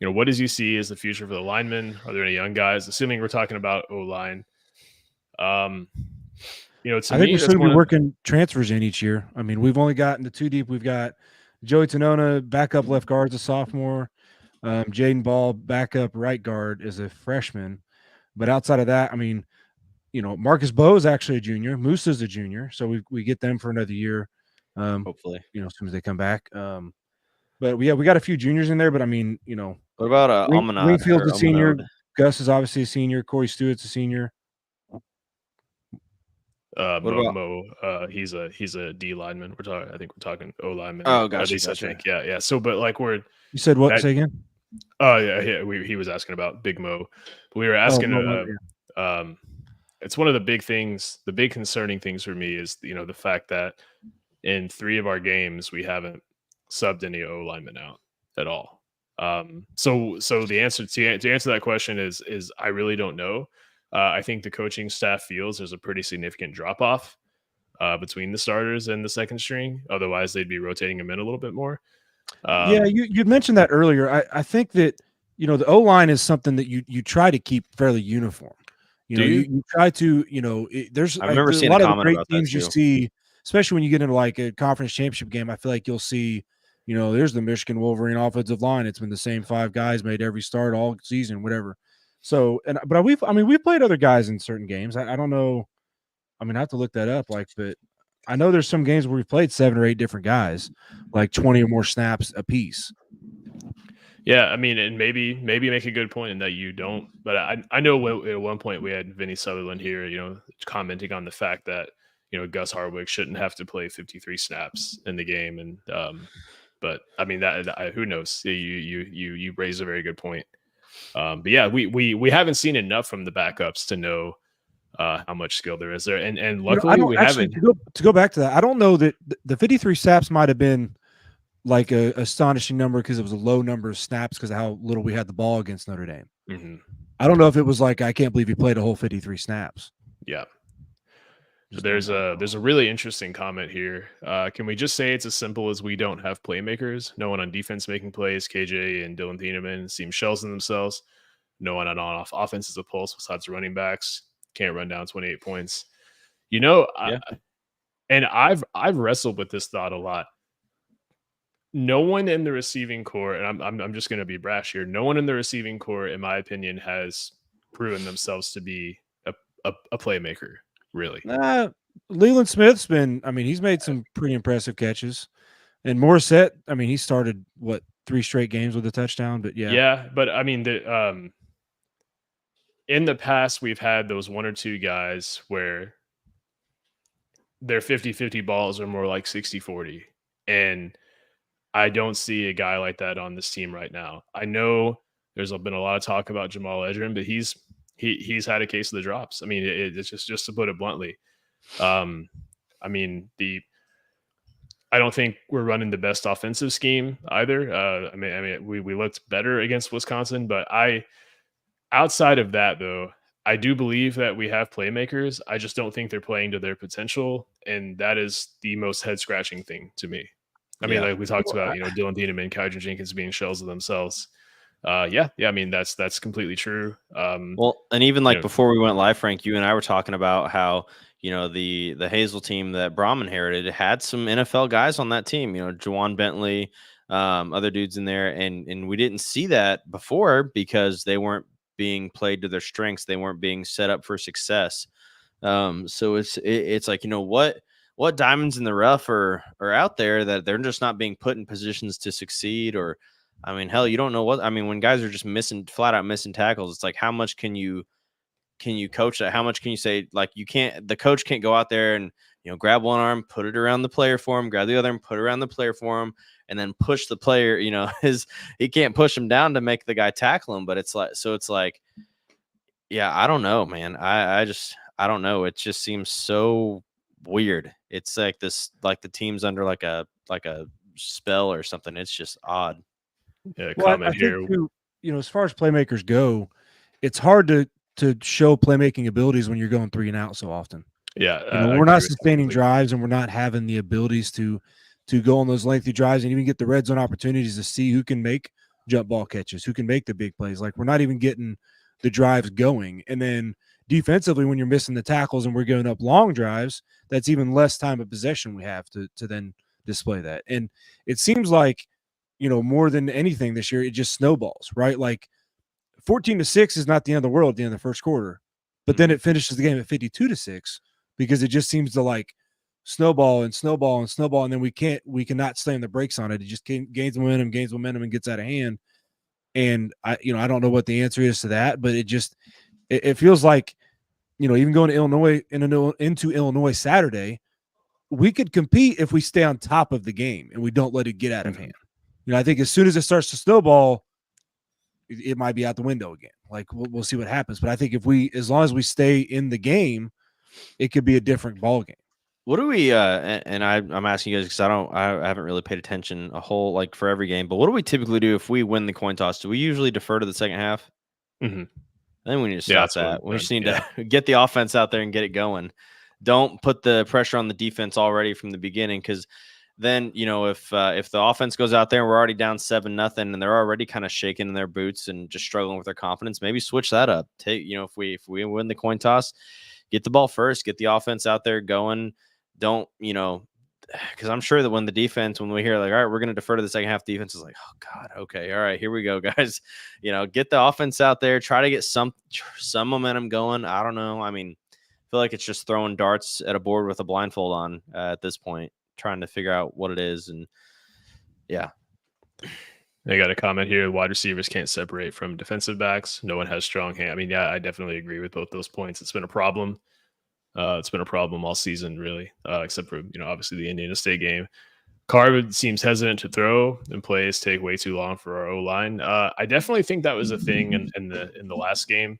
what does you see as the future for the linemen? Are there any young guys? Assuming we're talking about O-line.
I think we're still be working transfers in each year. I mean, we've only gotten the 2 deep. We've got Joey Tonona, backup left guard, as a sophomore. Jaden Ball, backup right guard, is a freshman. But outside of that, I mean, Marcus Bowe is actually a junior. Moose is a junior, so we get them for another year.
Hopefully,
as soon as they come back. But we got a few juniors in there. But I mean,
what about
Wingfield's a senior. Gus is obviously a senior. Corey Stewart's a senior.
Mo, he's a D lineman. I think we're talking O lineman.
Oh, gotcha.
I think, yeah. So, but like
you said what? Say again.
Oh yeah. He was asking about Big Mo. We were asking. It's one of the big things. The big concerning things for me is the fact that in 3 of our games we haven't subbed any O linemen out at all. So the answer to answer that question is I really don't know. I think the coaching staff feels there's a pretty significant drop off between the starters and the second string. Otherwise, they'd be rotating them in a little bit more.
Yeah, you'd mentioned that earlier. I think that the O line is something that you try to keep fairly uniform. You try to there's
I've never seen
a lot
a
of the
comment
great
about
teams
that
you see, especially when you get into like a conference championship game. I feel like you'll see. There's the Michigan Wolverine offensive line. It's been the same 5 guys made every start all season, whatever. So, but we've played other guys in certain games. I don't know. I mean, I have to look that up. But I know there's some games where we've played 7 or 8 different guys, like 20 or more snaps a piece.
Yeah, I mean, and maybe make a good point in that you don't. But I know at one point we had Vinny Sutherland here, commenting on the fact that Gus Hardwick shouldn't have to play 53 snaps in the game, and but I mean who knows? You raise a very good point. But yeah, we haven't seen enough from the backups to know how much skill there is there, and luckily we haven't.
To go back to that, I don't know that the 53 snaps might have been like a astonishing number because it was a low number of snaps because of how little we had the ball against Notre Dame.
Mm-hmm.
I don't know if it was like I can't believe he played a whole 53 snaps.
Yeah. So there's a really interesting comment here. Can we just say it's as simple as we don't have playmakers? No one on defense making plays. KJ and Dylan Thieneman seem shells in themselves. No one on offense is a pulse besides the running backs. Can't run down 28 points. And I've wrestled with this thought a lot. No one in the receiving core, and I'm just going to be brash here. No one in the receiving core, in my opinion, has proven themselves to be a playmaker. Really,
Leland Smith's been. I mean, he's made some pretty impressive catches, and Morissette. I mean, he started 3 straight games with a touchdown. But
yeah. But I mean, in the past, we've had those 1 or 2 guys where their 50-50 balls are more like 60-40, and I don't see a guy like that on this team right now. I know there's been a lot of talk about Jamal Edgerrin, but he's had a case of the drops. I mean, it's just to put it bluntly. I mean, I don't think we're running the best offensive scheme either. I mean, we looked better against Wisconsin, but outside of that though, I do believe that we have playmakers. I just don't think they're playing to their potential, and that is the most head scratching thing to me. I mean, like we talked about, Dylan Thieneman, Kydron Jenkins being shells of themselves. Yeah. I mean, that's completely true.
Well, and even before we went live, Frank, you and I were talking about how the Hazel team that Brom inherited had some NFL guys on that team. Juwan Bentley, other dudes in there, and we didn't see that before because they weren't being played to their strengths. They weren't being set up for success. So it's like, what diamonds in the rough are out there that they're just not being put in positions to succeed. Or, I mean, hell, you don't know when guys are just flat out missing tackles, it's like, how much can you coach that? How much can you say, like, the coach can't go out there and, grab one arm, put it around the player for him, grab the other and put it around the player for him, and then push the player, he can't push him down to make the guy tackle him. But it's like, yeah, I don't know, man. I don't know. It just seems so weird. It's like this, like the team's under like a spell or something. It's just odd.
Yeah,
Well,
comment
I
here.
think too, as far as playmakers go, it's hard to show playmaking abilities when you're going 3 and out so often.
Yeah,
we're not sustaining drives, and we're not having the abilities to go on those lengthy drives and even get the red zone opportunities to see who can make jump ball catches, who can make the big plays. Like, we're not even getting the drives going. And then defensively, when you're missing the tackles and we're giving up long drives, that's even less time of possession we have to then display that. And it seems like, more than anything this year, it just snowballs, right? Like, 14-6 is not the end of the world at the end of the first quarter, but then it finishes the game at 52-6 because it just seems to like snowball and snowball and snowball, and then we cannot slam the brakes on it. It just gains momentum, and gets out of hand. And I don't know what the answer is to that, but it feels like, even going to Illinois into Illinois Saturday, we could compete if we stay on top of the game and we don't let it get out of hand. I think as soon as it starts to snowball, it might be out the window again. Like, we'll see what happens. But I think as long as we stay in the game, it could be a different ball game.
What do we? And I'm asking you guys because I haven't really paid attention a whole like for every game. But what do we typically do if we win the coin toss? Do we usually defer to the second half?
Mm-hmm.
I think we need to stop that. We just need
to
get the offense out there and get it going. Don't put the pressure on the defense already from the beginning, because then, if the offense goes out there and we're already down 7-0 and they're already kind of shaking in their boots and just struggling with their confidence, maybe switch that up. If we win the coin toss, get the ball first, get the offense out there going. Don't, because I'm sure that when we hear like, all right, we're going to defer to the second half, defense is like, oh God, okay, all right, here we go, guys. Get the offense out there, try to get some momentum going. I don't know. I mean, I feel like it's just throwing darts at a board with a blindfold on at this point, trying to figure out what it is. And yeah.
I got a comment here. Wide receivers can't separate from defensive backs. No one has strong hand. I mean, yeah, I definitely agree with both those points. It's been a problem. It's been a problem all season, really, except for, obviously the Indiana State game. Carr seems hesitant to throw, and plays take way too long for our O-line. I definitely think that was a thing in the last game.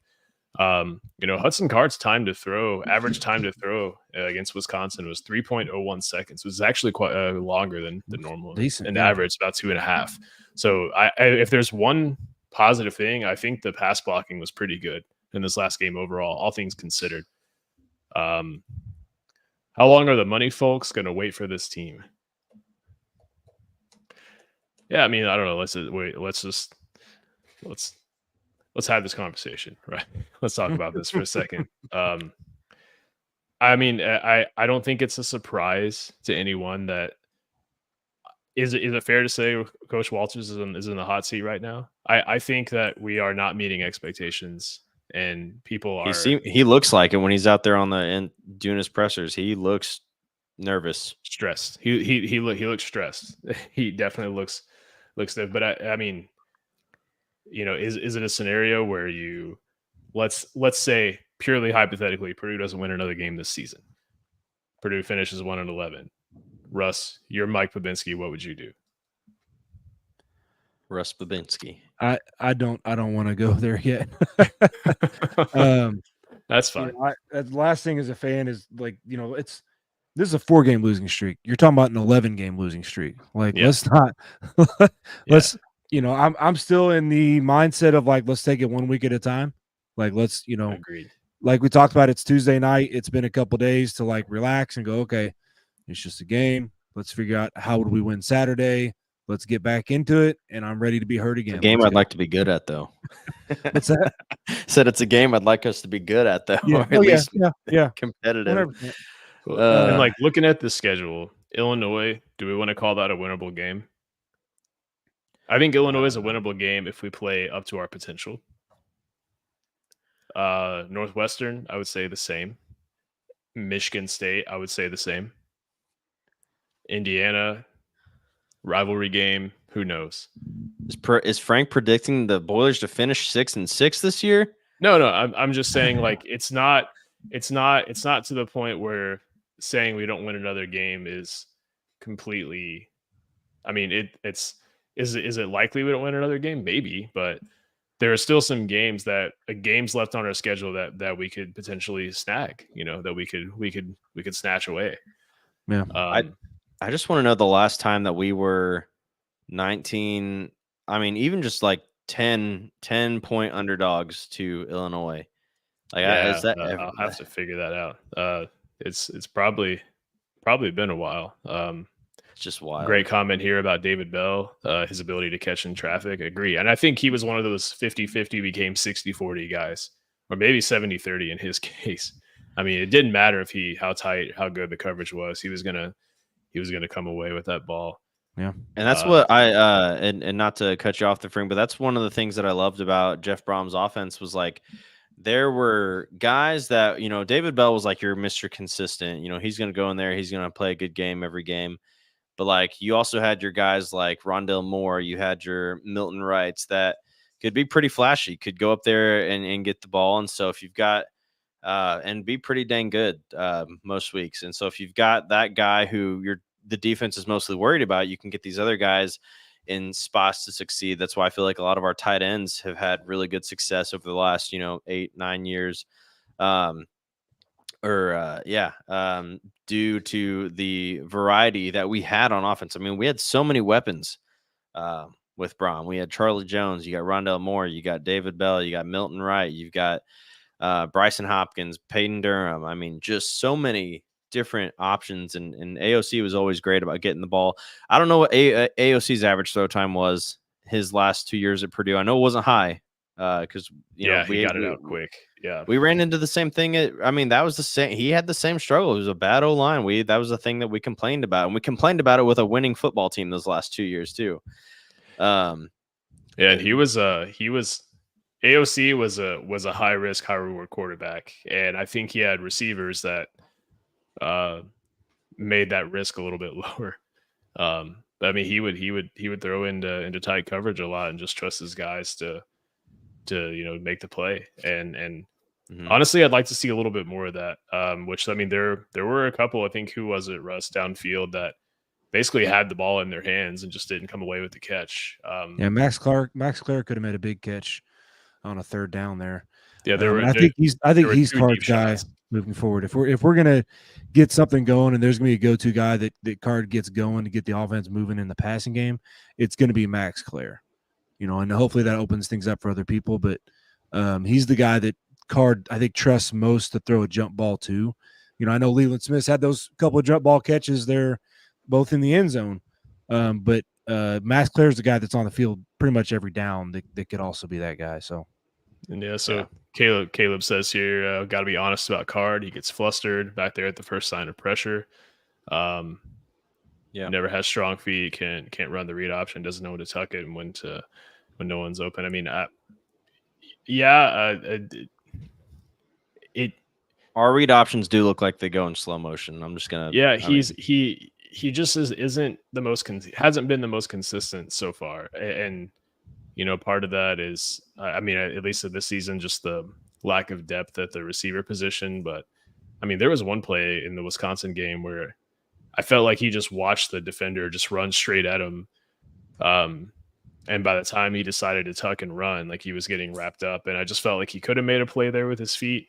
Hudson Card's average time to throw against Wisconsin was 3.01 seconds. It was actually quite longer than the normal.
Decent,
and
yeah.
Average about 2.5. So if there's one positive thing, I think the pass blocking was pretty good in this last game overall, all things considered. How long are the money folks going to wait for this team? Yeah, I mean, I don't know. Let's have this conversation, right? Let's talk about this for a second. I mean, I don't think it's a surprise to anyone that is it fair to say Coach Walters is in the hot seat right now? I think that we are not meeting expectations, and people are.
He looks like it when he's out there doing his pressers. He looks nervous,
stressed. He looks stressed. He definitely looks there. But I mean, is it a scenario where let's say purely hypothetically, Purdue doesn't win another game this season. Purdue finishes 1-11. Russ, you're Mike Babinski. What would you do?
Russ Babinski.
I don't want to go there yet.
That's fine.
The last thing as a fan is like, this is a 4-game losing streak. You're talking about an 11-game losing streak. Like, let's not. Let's. I'm still in the mindset of like, let's take it 1 week at a time. Like, let's,
Agreed.
Like we talked about, it's Tuesday night. It's been a couple days to like relax and go, okay, it's just a game. Let's figure out how would we win Saturday. Let's get back into it, and I'm ready to be hurt again.
It's a game I'd like to be good at, though.
What's that?
Said it's a game I'd like us to be good at, though.
Yeah,
or at least
yeah.
competitive.
And like looking at the schedule, Illinois, do we want to call that a winnable game? I think Illinois is a winnable game if we play up to our potential. Northwestern, I would say the same. Michigan State, I would say the same. Indiana, rivalry game. Who knows?
Is Frank predicting the Boilers to finish 6-6 this year?
No. I'm just saying, like, it's not to the point where saying we don't win another game is completely. I mean, is it likely we don't win another game? Maybe, but there are still some games left on our schedule that we could potentially snag. That we could snatch away.
Yeah.
I just want to know the last time that we were 19. I mean, even just like 10 point underdogs to Illinois. Like, is that
I'll have to figure that out. It's probably been a while.
It's just wild.
Great comment here about David Bell, his ability to catch in traffic. Agree. And I think he was one of those 50-50 became 60-40 guys, or maybe 70-30 in his case. I mean, it didn't matter how good the coverage was. He was gonna come away with that ball.
Yeah.
And that's what and not to cut you off the frame, but that's one of the things that I loved about Jeff Brom's offense was like there were guys that, David Bell was like your Mr. Consistent. He's going to go in there. He's going to play a good game every game. But like you also had your guys like Rondell Moore. You had your Milton Wrights that could be pretty flashy, could go up there and get the ball. And so if you've got and be pretty dang good most weeks. And so if you've got that guy who the defense is mostly worried about, you can get these other guys in spots to succeed. That's why I feel like a lot of our tight ends have had really good success over the last, 8-9 years. Due to the variety that we had on offense. I mean, we had so many weapons with Brom. We had Charlie Jones, you got Rondell Moore, you got David Bell, you got Milton Wright, you've got Bryson Hopkins, Peyton Durham. I mean, just so many different options, and AOC was always great about getting the ball. I don't know what AOC's average throw time was his last 2 years at Purdue. I know it wasn't high because
he got it out quick. Yeah,
we ran into the same thing. That was the same. He had the same struggle. It was a bad O-line. That was the thing that we complained about, and we complained about it with a winning football team those last 2 years too.
And he was AOC was a high risk, high reward quarterback, and I think he had receivers that made that risk a little bit lower. I mean, he would throw into tight coverage a lot and just trust his guys to make the play. And honestly, I'd like to see a little bit more of that. Which, I mean, there were a couple. I think, who was it, Russ, downfield that basically had the ball in their hands and just didn't come away with the catch.
Max Clark could have made a big catch on a third down there.
Yeah,
I think he's Card's guy moving forward. If we're gonna get something going, and there's gonna be a go-to guy that Card gets going to get the offense moving in the passing game, it's gonna be Max Clare. And hopefully that opens things up for other people. But he's the guy that Card, I think, trusts most to throw a jump ball to. I know Leland Smith's had those couple of jump ball catches there, both in the end zone. But Max Clare's the guy that's on the field pretty much every down that could also be that guy. So.
And Caleb says here, got to be honest about Card. He gets flustered back there at the first sign of pressure. Never has strong feet, can't run the read option, doesn't know when to tuck it and when no one's open. I mean,
our read options do look like they go in slow motion. I'm just gonna.
Yeah, he just isn't the most hasn't been the most consistent so far, and part of that is, at least this season, just the lack of depth at the receiver position. But I mean, there was one play in the Wisconsin game where I felt like he just watched the defender just run straight at him. And by the time he decided to tuck and run, like, he was getting wrapped up. And I just felt like he could have made a play there with his feet.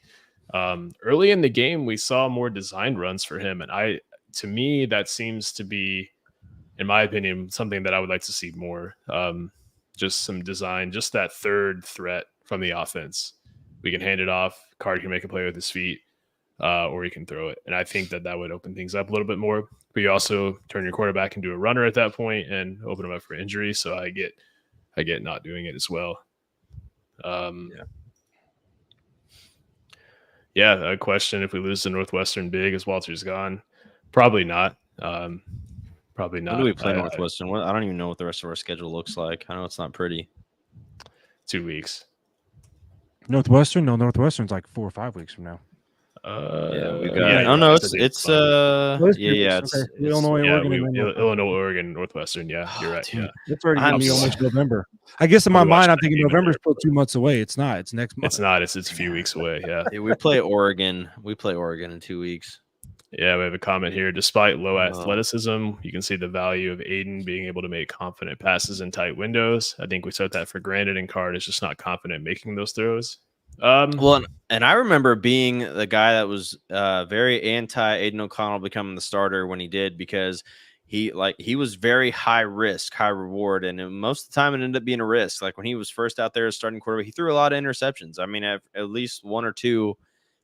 Early in the game, we saw more designed runs for him. And to me, that seems to be, in my opinion, something that I would like to see more. Just some design, just that third threat from the offense. We can hand it off. Card can make a play with his feet, or he can throw it. And I think that would open things up a little bit more. But you also turn your quarterback into a runner at that point and open him up for injury. So I get not doing it as well. A question: if we lose to Northwestern big, is Walters gone? Probably not. Probably not.
When do we play Northwestern? I don't even know what the rest of our schedule looks like. I know it's not pretty.
2 weeks.
Northwestern? No, Northwestern's like 4 or 5 weeks from now.
Yeah, we've got.
Yeah,
Oh no,
I think
it's
Oh, it's 3
yeah,
weeks. Okay.
it's
Illinois,
yeah,
Oregon, and then Northwestern.
Illinois, Oregon, Northwestern. Yeah, you're right.
dude,
Yeah,
It's already going
I'm
to be
so-
almost November. I guess in
I'll
my
be
mind,
watching
I'm
that
thinking
game in
November's
there.
still 2 months away. It's not. It's next month.
It's not. It's a few weeks away. Yeah.
Yeah, we play Oregon. We play Oregon in 2 weeks.
Yeah, we have a comment here. Despite low
Oh.
athleticism, you can see the value of Aiden being able to make confident passes in tight windows. I think we took that for granted, and Card is just not confident making those throws.
Well, and I remember being the guy that was very anti Aiden O'Connell becoming the starter when he did, because he was very high risk, high reward, and most of the time it ended up being a risk. Like when he was first out there as starting quarterback, he threw a lot of interceptions. I mean, at least 1 or 2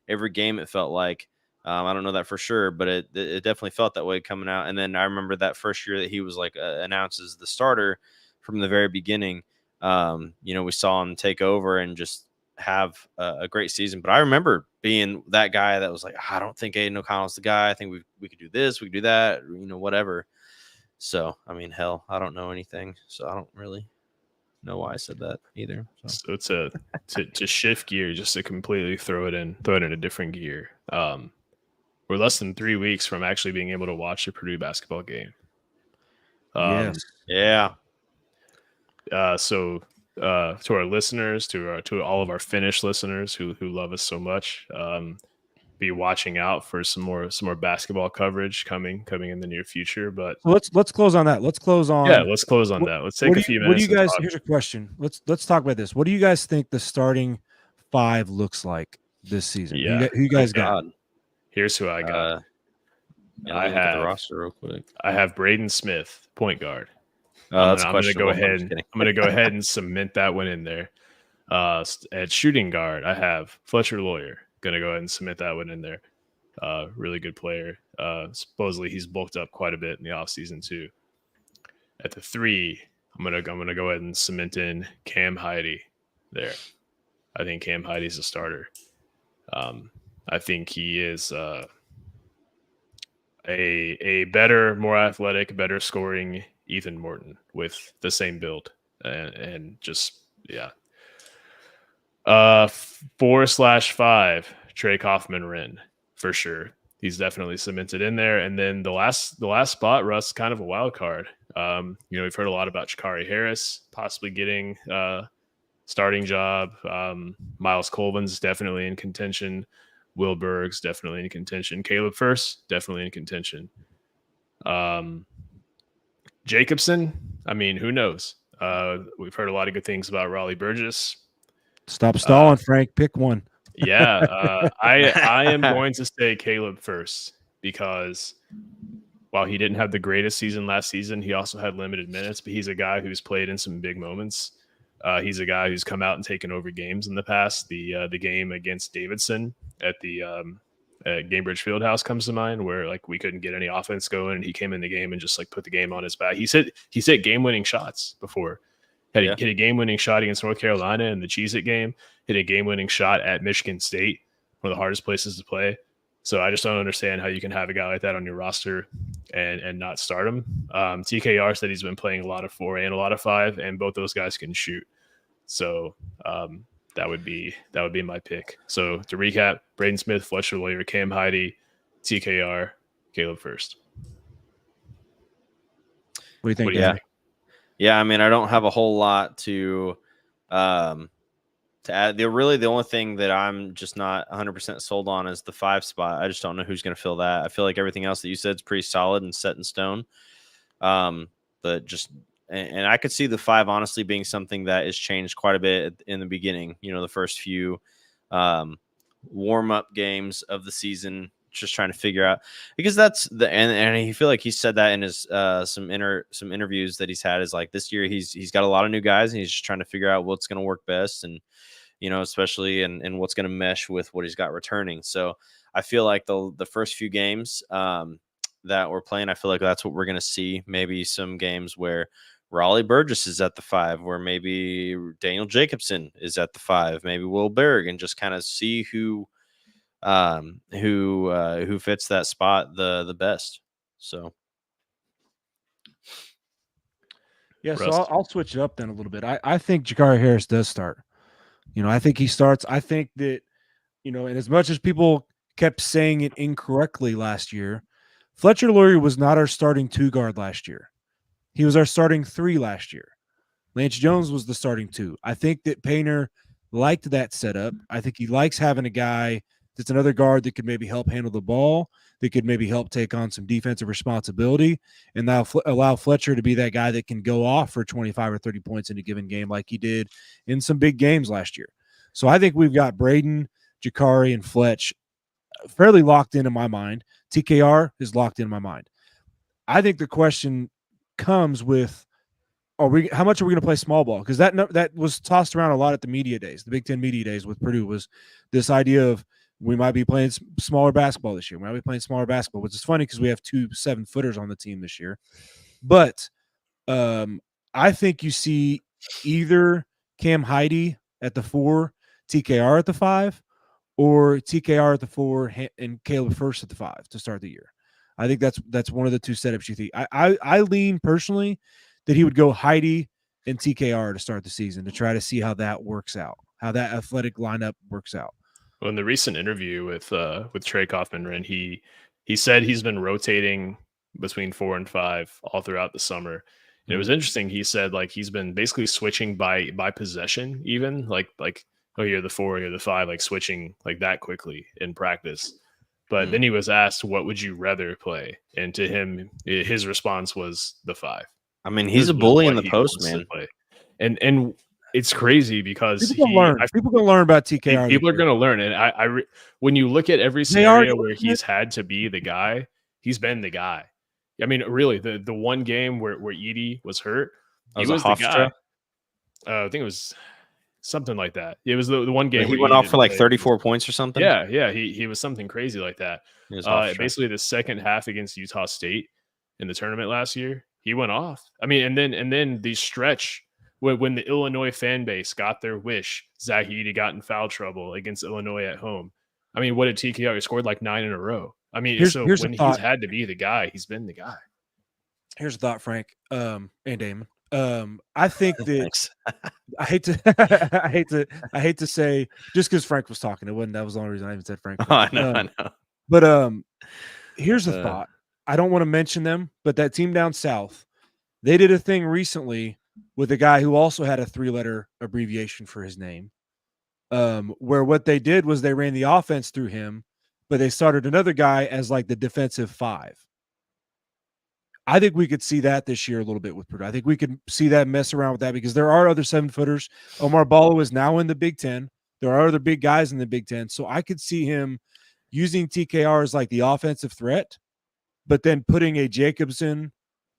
every game. It felt like. I don't know that for sure, but it definitely felt that way coming out. And then I remember that first year that he was like announced as the starter from the very beginning. We saw him take over and just have a great season. But I remember being that guy that was like, I don't think Aiden O'Connell's the guy. I think we could do this, we could do that, whatever. So, I mean, hell, I don't know anything. So I don't really know why I said that either.
So it's to shift gear, just to completely throw it in a different gear. We're less than 3 weeks from actually being able to watch a Purdue basketball game.
Yes.
Yeah.
So to our listeners, to all of our Finnish listeners who love us so much, be watching out for some more basketball coverage coming in the near future. But
So let's close on that. Let's close on.
yeah, let's close on that. Let's take a few minutes.
What do you guys?
talk.
Here's a question. Let's talk about this. What do you guys think the starting 5 looks like this season?
Yeah.
Who you guys got?
God.
Here's who I got.
I
I
look at the
have
roster real quick.
I have Braden Smith, point guard.
That's
I'm gonna go
questionable. I'm
ahead.
just kidding.
I'm gonna go ahead and cement that one in there. At shooting guard, I have Fletcher Lawyer. Gonna go ahead and submit that one in there. Really good player. Supposedly he's bulked up quite a bit in the offseason too. At the 3, I'm gonna go ahead and cement in Cam Heide there. I think Cam Heide's a starter. I think he is a better, more athletic, better scoring Ethan Morton with the same build and just yeah. 4/5 Trey Kaufman-Wren for sure. He's definitely cemented in there. And then the last spot, Russ, kind of a wild card. We've heard a lot about Shakari Harris possibly getting starting job. Miles Colvin's definitely in contention. Will Berg's definitely in contention. Caleb First, definitely in contention. Jacobson, I mean, who knows? We've heard a lot of good things about Raleigh Burgess.
Stop stalling, Frank. Pick one.
Yeah, I am going to say Caleb First because while he didn't have the greatest season last season, he also had limited minutes, but he's a guy who's played in some big moments. He's a guy who's come out and taken over games in the past. The game against Davidson at the Gamebridge Fieldhouse comes to mind, where like we couldn't get any offense going, and he came in the game and just like put the game on his back. He's hit game-winning shots before. Hit a game-winning shot against North Carolina in the Cheez-It game. Hit a game-winning shot at Michigan State, one of the hardest places to play. So I just don't understand how you can have a guy like that on your roster and not start him. TKR said he's been playing a lot of 4 and a lot of 5, and both those guys can shoot. So that would be my pick. So to recap: Braden Smith, Fletcher Lawyer, Cam Heide, TKR, Caleb First.
What do you think?
Yeah. I mean, I don't have a whole lot to add. The only thing that I'm just not 100% sold on is the 5 spot. I just don't know who's going to fill that. I feel like everything else that you said is pretty solid and set in stone. But just and I could see the 5 honestly being something that is changed quite a bit in the beginning. The first few warm up games of the season, just trying to figure out, because that's and I feel like he said that in his some interviews that he's had, is like this year he's got a lot of new guys and he's just trying to figure out what's going to work best, and especially and what's going to mesh with what he's got returning. So I feel like the first few games that we're playing, I feel like that's what we're going to see. Maybe some games where Raleigh Burgess is at the 5, where maybe Daniel Jacobson is at the 5, maybe Will Berg, and just kind of see who fits that spot the best. So
yeah, so I'll switch it up then a little bit. I think Jakari Harris does start. I think he starts. I think that, and as much as people kept saying it incorrectly last year, Fletcher Lurie was not our starting 2 guard last year. He was our starting 3 last year. Lance Jones was the starting 2. I think that Painter liked that setup. I think he likes having a guy that's another guard that could maybe help handle the ball, that could maybe help take on some defensive responsibility, and now allow Fletcher to be that guy that can go off for 25 or 30 points in a given game like he did in some big games last year. So I think we've got Braden, Jakari, and Fletch fairly locked in my mind. TKR is locked in my mind. I think the question comes with, how much are we going to play small ball? Because that was tossed around a lot at the media days, the Big Ten media days with Purdue, was this idea of we might be playing smaller basketball this year. We might be playing smaller basketball, which is funny because we have 2 7-footers on the team this year. But I think you see either Cam Heide at the 4, TKR at the 5, or TKR at the 4 and Caleb First at the 5 to start the year. I think that's one of the 2 setups you think. I lean personally that he would go Heide and TKR to start the season to try to see how that works out, how that athletic lineup works out.
Well, in the recent interview with Trey Kaufman, he said he's been rotating between 4 and 5 all throughout the summer. And it was interesting. He said like he's been basically switching by possession, even like oh, you're the 4, you're the 5, like switching like that quickly in practice. But then he was asked, what would you rather play? And to him, his response was the 5.
I mean, he's a bully in the post, man.
And it's crazy because
people gonna learn about TKR.
People are gonna learn, and when you look at every scenario where he's had to be the guy, he's been the guy. I mean, really, the one game where Edey was hurt, he was the guy. I think it was something like that. It was the one game
he went off for like 34 points or something.
Yeah, he was something crazy like that. Basically, the second half against Utah State in the tournament last year, he went off. I mean, and then the stretch when the Illinois fan base got their wish, Zach Edey got in foul trouble against Illinois at home. I mean, what did TKR? He scored like 9 in a row. I mean, here's when he's had to be the guy, he's been the guy.
Here's a thought, Frank, and Damon. I think that I hate to say, just because Frank was talking, that was the only reason I even said Frank.
I know.
But here's a thought. I don't want to mention them, but that team down south, they did a thing recently with a guy who also had a 3-letter abbreviation for his name, where what they did was they ran the offense through him, but they started another guy as like the defensive 5. I think we could see that this year a little bit with Purdue. I think we could see that, mess around with that, because there are other 7-footers. Omar Ballo is now in the Big Ten. There are other big guys in the Big Ten. So I could see him using TKR as like the offensive threat, but then putting a Jacobson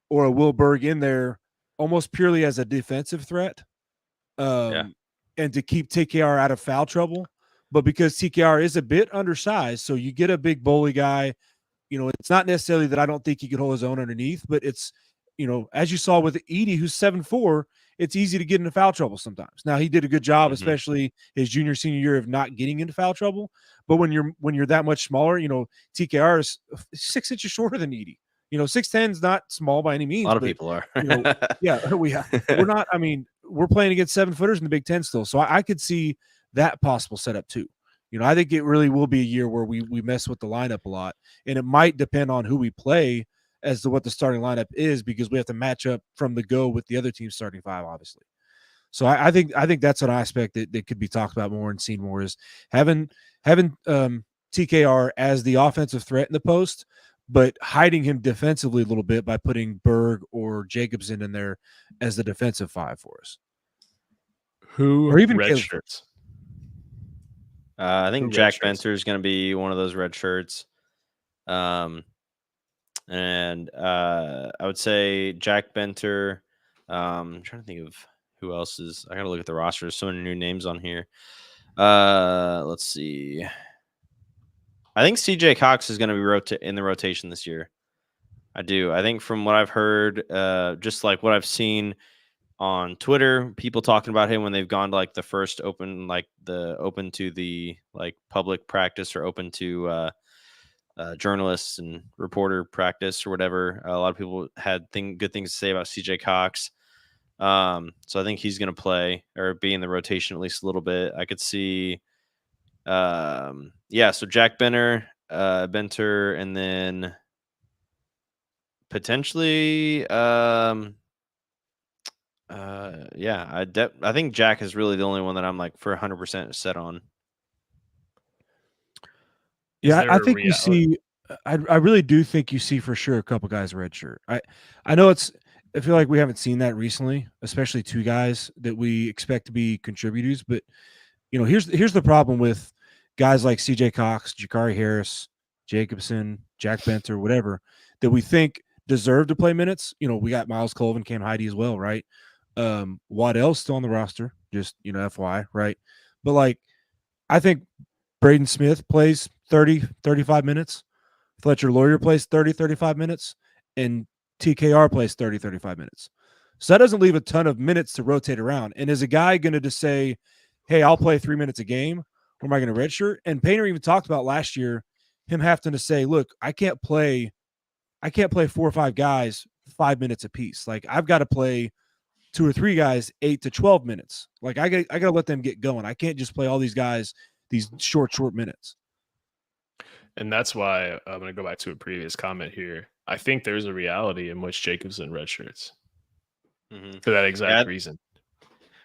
or a Will Berg in there almost purely as a defensive threat, and to keep TKR out of foul trouble. But because TKR is a bit undersized, so you get a big bully guy. It's not necessarily that I don't think he could hold his own underneath, but it's, as you saw with Edey, who's 7'4", it's easy to get into foul trouble sometimes. Now, he did a good job, especially his junior, senior year, of not getting into foul trouble. But when you're that much smaller, TKR is 6 inches shorter than Edey. 6'10" is not small by any means.
A lot of people are.
We're not. I mean, we're playing against 7-footers in the Big Ten still, so I could see that possible setup too. I think it really will be a year where we mess with the lineup a lot, and it might depend on who we play as to what the starting lineup is, because we have to match up from the go with the other team's starting 5, obviously. So I think that's an aspect that could be talked about more and seen more, is having TKR as the offensive threat in the post, but hiding him defensively a little bit by putting Berg or Jacobson in there as the defensive 5 for us.
Or even red shirts.
I think Jack Benter is going to be one of those red shirts. And I would say Jack Benter. I'm trying to think of who else is. I got to look at the roster. There's so many new names on here. Let's see. I think CJ Cox is going to be in the rotation this year. I do. I think from what I've heard, just like what I've seen on Twitter, people talking about him when they've gone to like the first open, like the open to the like public practice, or open to journalists and reporter practice or whatever. A lot of people had good things to say about CJ Cox. So I think he's going to play or be in the rotation at least a little bit. I could see, so Jack Benter, and then potentially, I think Jack is really the only one that I'm like for 100% set on.
Yeah, I think you see. I really do think you see for sure a couple guys redshirt. I know I feel like we haven't seen that recently, especially two guys that we expect to be contributors. But here's the problem with guys like C.J. Cox, Jakari Harris, Jacobson, Jack Benter, whatever that we think deserve to play minutes. We got Miles Colvin, Cam Heide as well, right? Waddell's still on the roster, just FYI, right? But like, I think Braden Smith plays 30, 35 minutes. Fletcher Lawyer plays 30, 35 minutes. And TKR plays 30, 35 minutes. So that doesn't leave a ton of minutes to rotate around. And is a guy going to just say, hey, I'll play 3 minutes a game, or am I going to redshirt? And Painter even talked about last year him having to say, look, I can't play 4 or 5 guys 5 minutes apiece. Like, I've got to play 2 or 3 guys 8 to 12 minutes. Like, I got to let them get going. I can't just play all these guys these short minutes.
And that's why I'm going to go back to a previous comment here. I think there's a reality in which Jacobson redshirts for that exact reason.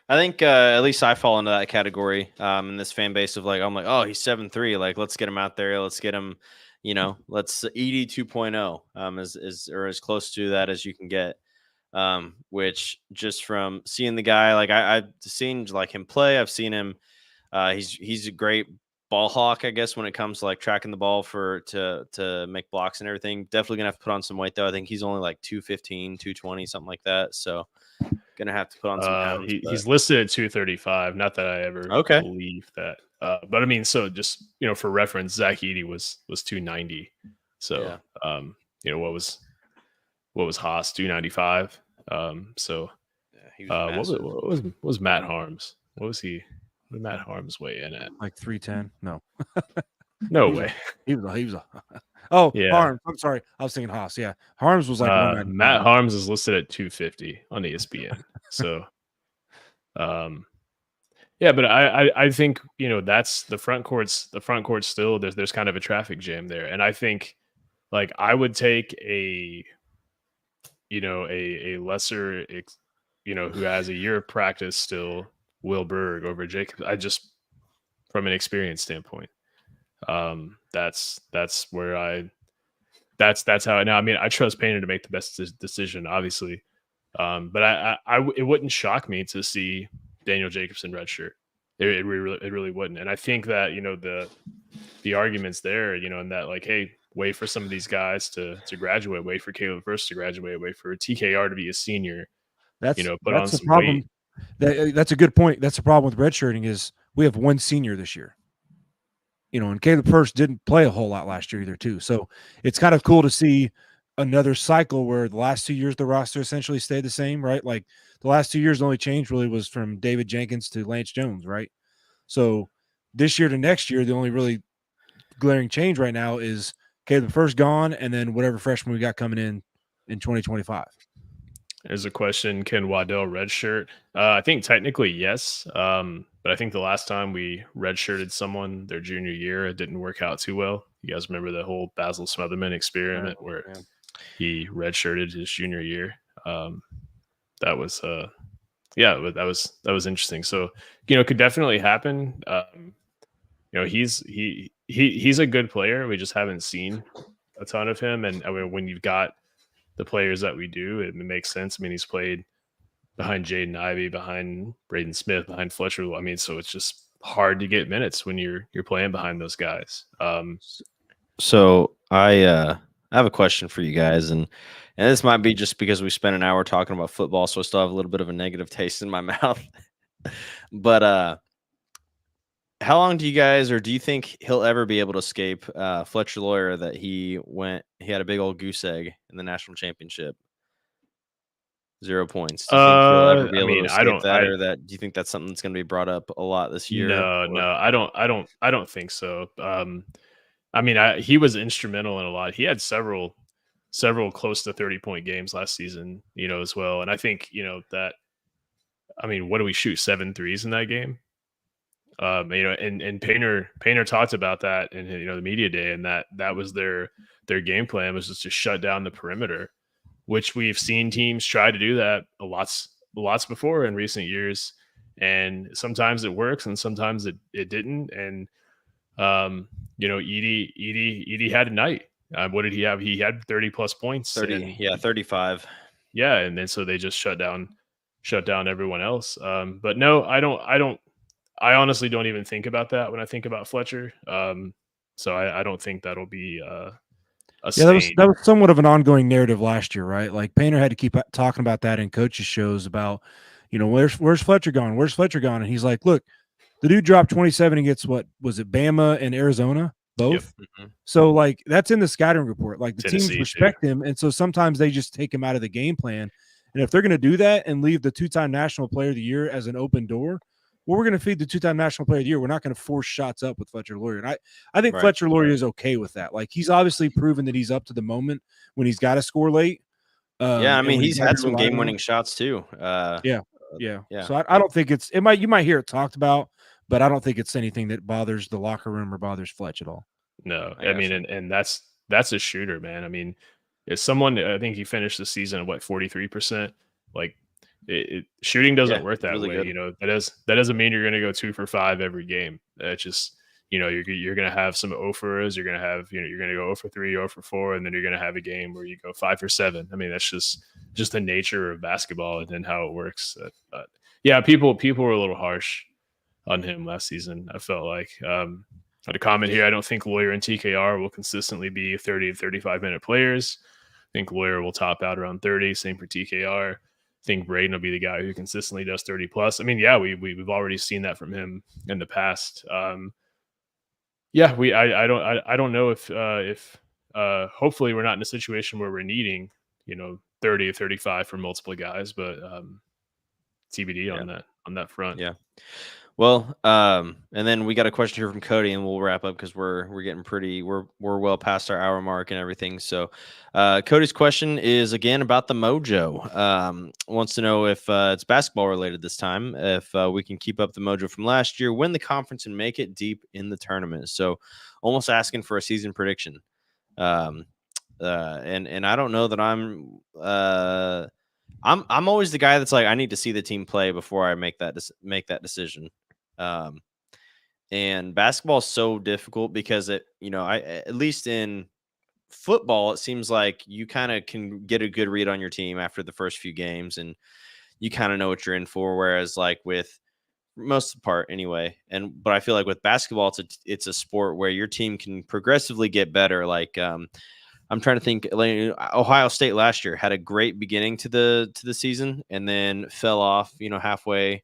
I think at least I fall into that category in this fan base of like, I'm like, oh, he's 7'3". Like, let's get him out there. Let's get him, let's ED 2.0 or as close to that as you can get. Which just from seeing the guy, like I've seen like him play. I've seen him. He's a great ball hawk, I guess, when it comes to like tracking the ball to make blocks and everything. Definitely gonna have to put on some weight though. I think he's only like 215, 220, something like that. So gonna have to put on some pounds.
He's listed at 235. Not that I ever believe that. But I mean, so just for reference, Zach Edey was 290. So what was Haas 295? What was Matt Harms? What was he? What did Matt Harms weigh in at?
Like 310? No.
No way.
He was Harms. I'm sorry. I was thinking Haas. Yeah. Harms was like
Matt Harms is listed at 250 on ESPN. So but I think that's the front court's still there's kind of a traffic jam there. And I think like I would take a lesser who has a year of practice still, Will Berg over Jacobs. I just from an experience standpoint. That's where that's how I mean I trust Painter to make the best decision, obviously. But it wouldn't shock me to see Daniel Jacobson redshirt. It really wouldn't. And I think that the arguments there, and that like, hey, wait for some of these guys to graduate, wait for Caleb Furst to graduate, wait for TKR to be a senior.
That's on some problem. Weight. That's a good point. That's the problem with redshirting is we have one senior this year. And Caleb Furst didn't play a whole lot last year either, too. So it's kind of cool to see another cycle where the last 2 years the roster essentially stayed the same, right? Like the last 2 years, the only change really was from David Jenkins to Lance Jones, right? So this year to next year, the only really glaring change right now is Caleb Furst gone, and then whatever freshman we got coming in 2025.
There's a question: can Waddell redshirt? I think technically yes, but I think the last time we redshirted someone their junior year, it didn't work out too well. You guys remember the whole Basil Smotherman experiment where he redshirted his junior year? That was that was interesting. So could definitely happen. He's a good player. We just haven't seen a ton of him, and I mean when you've got the players that we do, it makes sense. I mean, he's played behind Jaden Ivey, behind Braden Smith, behind Fletcher. I mean, so it's just hard to get minutes when you're playing behind those guys.
So I have a question for you guys, and this might be just because we spent an hour talking about football, so I still have a little bit of a negative taste in my mouth. But how long do you guys, or do you think he'll ever be able to escape Fletcher Lawyer that he had a big old goose egg in the national championship? 0 points. Do you think he'll ever be able to escape that, or do you think that's something that's going to be brought up a lot this year?
No, I don't think so. I mean, he was instrumental in a lot. He had several close to 30-point games last season, as well. And I think, that I mean, what do we shoot 7 threes in that game? And Painter talked about that in the media day, and that was their game plan, was just to shut down the perimeter, which we've seen teams try to do that lots before in recent years, and sometimes it works and sometimes it didn't. And Edie had a night. What did he have? He had 30 plus points.
35.
Yeah, and then so they just shut down everyone else. But no, I honestly don't even think about that when I think about Fletcher. So I don't think that'll be a stain.
That was somewhat of an ongoing narrative last year, right? Like Painter had to keep talking about that in coaches shows about, where's Fletcher gone? Where's Fletcher gone? And he's like, look, the dude dropped 27 against what was it, Bama and Arizona, both.
Yep. Mm-hmm.
So like that's in the scouting report. Like the
Tennessee,
teams respect him, and so sometimes they just take him out of the game plan. And if they're going to do that and leave the 2-time National Player of the Year as an open door, well, we're going to feed the 2-time National Player of the Year. We're not going to force shots up with Fletcher Loyer. And I think Fletcher Loyer is okay with that. Like he's obviously proven that he's up to the moment when he's got to score late.
I mean, he's had some game-winning shots too.
Yeah. So I don't think you might hear it talked about, but I don't think it's anything that bothers the locker room or bothers Fletch at all.
No, I mean, and that's a shooter, man. I mean, if someone, I think he finished the season at 43%. Like shooting doesn't work that really way. Good. That doesn't mean you're going to go 2 for 5 every game. It's just, you're going to have some 0 fors. You're going to have, you're going to go 0 for 3, 0 for 4, and then you're going to have a game where you go 5 for 7. I mean, that's just the nature of basketball and how it works. Yeah, people were a little harsh on him last season, I felt like. I had a comment here. I don't think Loyer and TKR will consistently be 30 to 35-minute players. I think Loyer will top out around 30. Same for TKR. I think Braden will be the guy who consistently does 30 plus. I mean, yeah, we've already seen that from him in the past. I don't know if hopefully we're not in a situation where we're needing 30 or 35 for multiple guys, but TBD on that front.
Yeah. Well, and then we got a question here from Cody, and we'll wrap up because we're getting we're well past our hour mark and everything. So, Cody's question is again about the mojo. Wants to know if it's basketball related this time. If we can keep up the mojo from last year, win the conference, and make it deep in the tournament. So, almost asking for a season prediction. And I don't know that I'm always the guy that's like, I need to see the team play before I make that decision. And basketball is so difficult because at least in football, it seems like you kind of can get a good read on your team after the first few games and you kind of know what you're in for. Whereas like with most of the part anyway. But I feel like with basketball, it's a sport where your team can progressively get better. Like, I'm trying to think. Ohio State last year had a great beginning to the season and then fell off, halfway.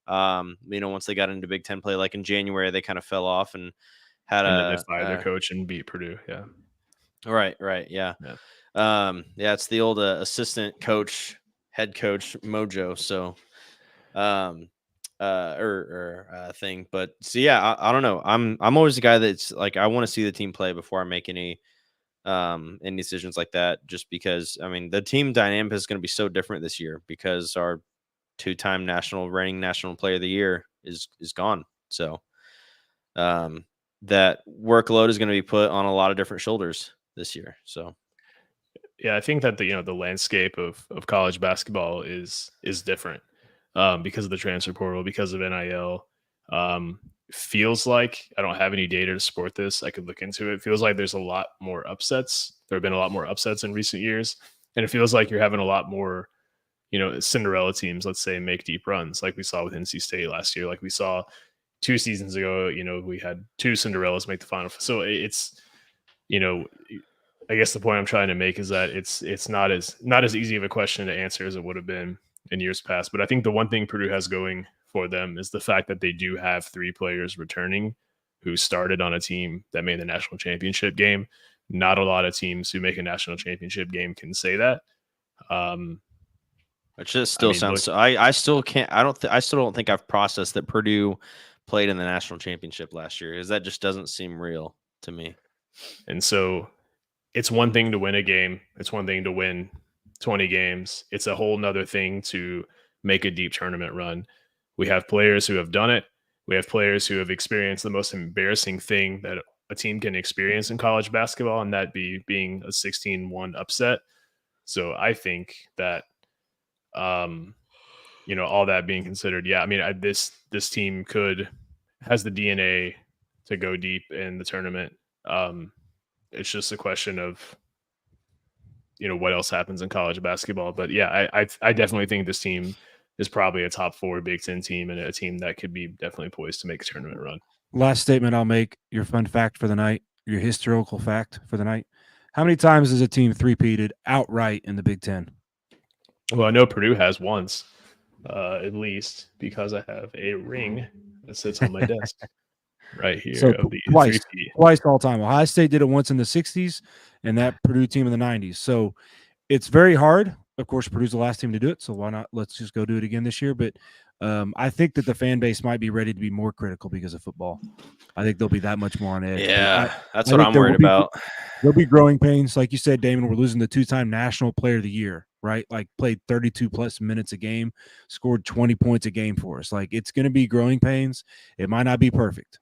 Once they got into Big Ten play, like in January, they kind of fell off and
then they fired their coach and beat Purdue. Yeah.
Right. Yeah. It's the old assistant coach, head coach mojo. So, thing. But so yeah, I don't know. I'm always the guy that's like, I want to see the team play before I make any decisions like that, just because the team dynamic is going to be so different this year because our 2-time reigning national player of the year is gone. So that workload is going to be put on a lot of different shoulders this year. So
yeah, I think that the landscape of college basketball is different because of the transfer portal, because of NIL. Feels like, I don't have any data to support this, I could look into it. Feels like there's a lot more upsets. There have been a lot more upsets in recent years, and it feels like you're having a lot more Cinderella teams, let's say, make deep runs like we saw with NC State last year, like we saw 2 seasons ago. We had 2 Cinderellas make the final. So it's I guess the point I'm trying to make is that it's not as easy of a question to answer as it would have been in years past. But I think the one thing Purdue has going for them is the fact that they do have 3 players returning who started on a team that made the national championship game. Not a lot of teams who make a national championship game can say that.
It just still sounds. I still can't. I still don't think I've processed that Purdue played in the national championship last year, because that just doesn't seem real to me.
And so, it's one thing to win a game. It's one thing to win 20 games. It's a whole nother thing to make a deep tournament run. We have players who have done it. We have players who have experienced the most embarrassing thing that a team can experience in college basketball, and that being a 16-1 upset. So I think that, all that being considered, yeah, I mean, this team has the DNA to go deep in the tournament. It's just a question of, what else happens in college basketball. But yeah, I definitely think this team is probably a top 4 Big Ten team and a team that could be definitely poised to make a tournament run.
Last statement I'll make, your fun fact for the night, your historical fact for the night. How many times has a team three-peated outright in the Big Ten?
Well, I know Purdue has once, at least, because I have a ring that sits on my desk right here.
So
of the
twice all time. Ohio State did it once in the 60s and that Purdue team in the 90s. So it's very hard. Of course, Purdue's the last team to do it, so why not? Let's just go do it again this year. But I think that the fan base might be ready to be more critical because of football. I think they'll be that much more on edge.
Yeah, that's what I'm worried about.
There'll be growing pains. Like you said, Damon, we're losing the 2-time National Player of the Year, right? Like played 32-plus minutes a game, scored 20 points a game for us. Like it's going to be growing pains. It might not be perfect.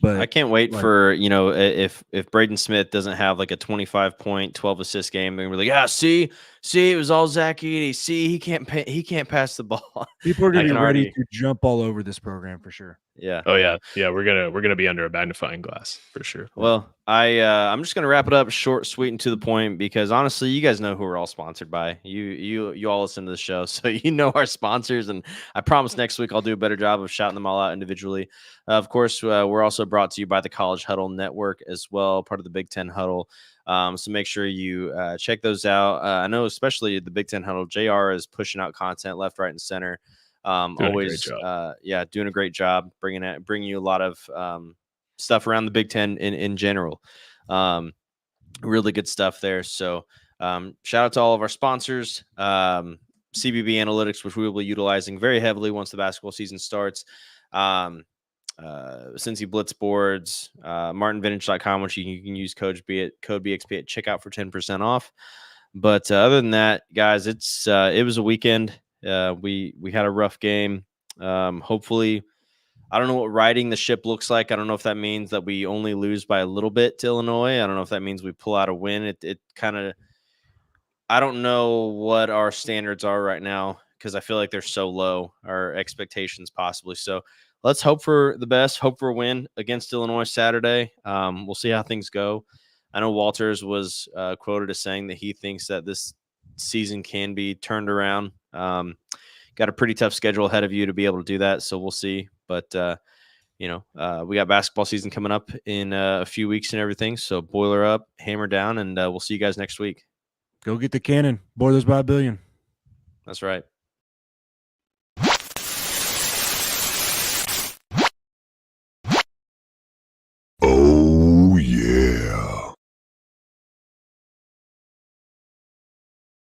But
I can't wait for, if Braden Smith doesn't have like a 25-point, 12-assist game, and we're like, see, it was all Zach Edey. See, he can't pass the ball.
People are going to be ready to jump all over this program for sure.
Yeah.
Oh yeah. We're gonna be under a magnifying glass for sure.
Well, I'm just gonna wrap it up short, sweet, and to the point because honestly, you guys know who we're all sponsored by. You all listen to the show, so you know our sponsors, and I promise next week I'll do a better job of shouting them all out individually. Of course, we're also brought to you by the College Huddle Network as well, part of the Big Ten Huddle. So make sure you check those out. I know especially the Big Ten Huddle, JR is pushing out content left, right, and center. Always, doing a great job bringing you a lot of stuff around the Big Ten in general. Really good stuff there. So shout out to all of our sponsors, CBB Analytics, which we will be utilizing very heavily once the basketball season starts. Cincy Blitz boards, martinvintage.com, which you can use code BXP at checkout for 10% off. But other than that, guys, it was a weekend. We had a rough game. Hopefully, I don't know what riding the ship looks like. I don't know if that means that we only lose by a little bit to Illinois. I don't know if that means we pull out a win. It kind of, I don't know what our standards are right now because I feel like they're so low, our expectations possibly. So let's hope for the best, hope for a win against Illinois Saturday. We'll see how things go. I know Walters was quoted as saying that he thinks that this season can be turned around. Got a pretty tough schedule ahead of you to be able to do that, so we'll see. But we got basketball season coming up in a few weeks and everything, so boiler up, hammer down, and we'll see you guys next week.
Go get the cannon. Boilers by a billion.
That's right.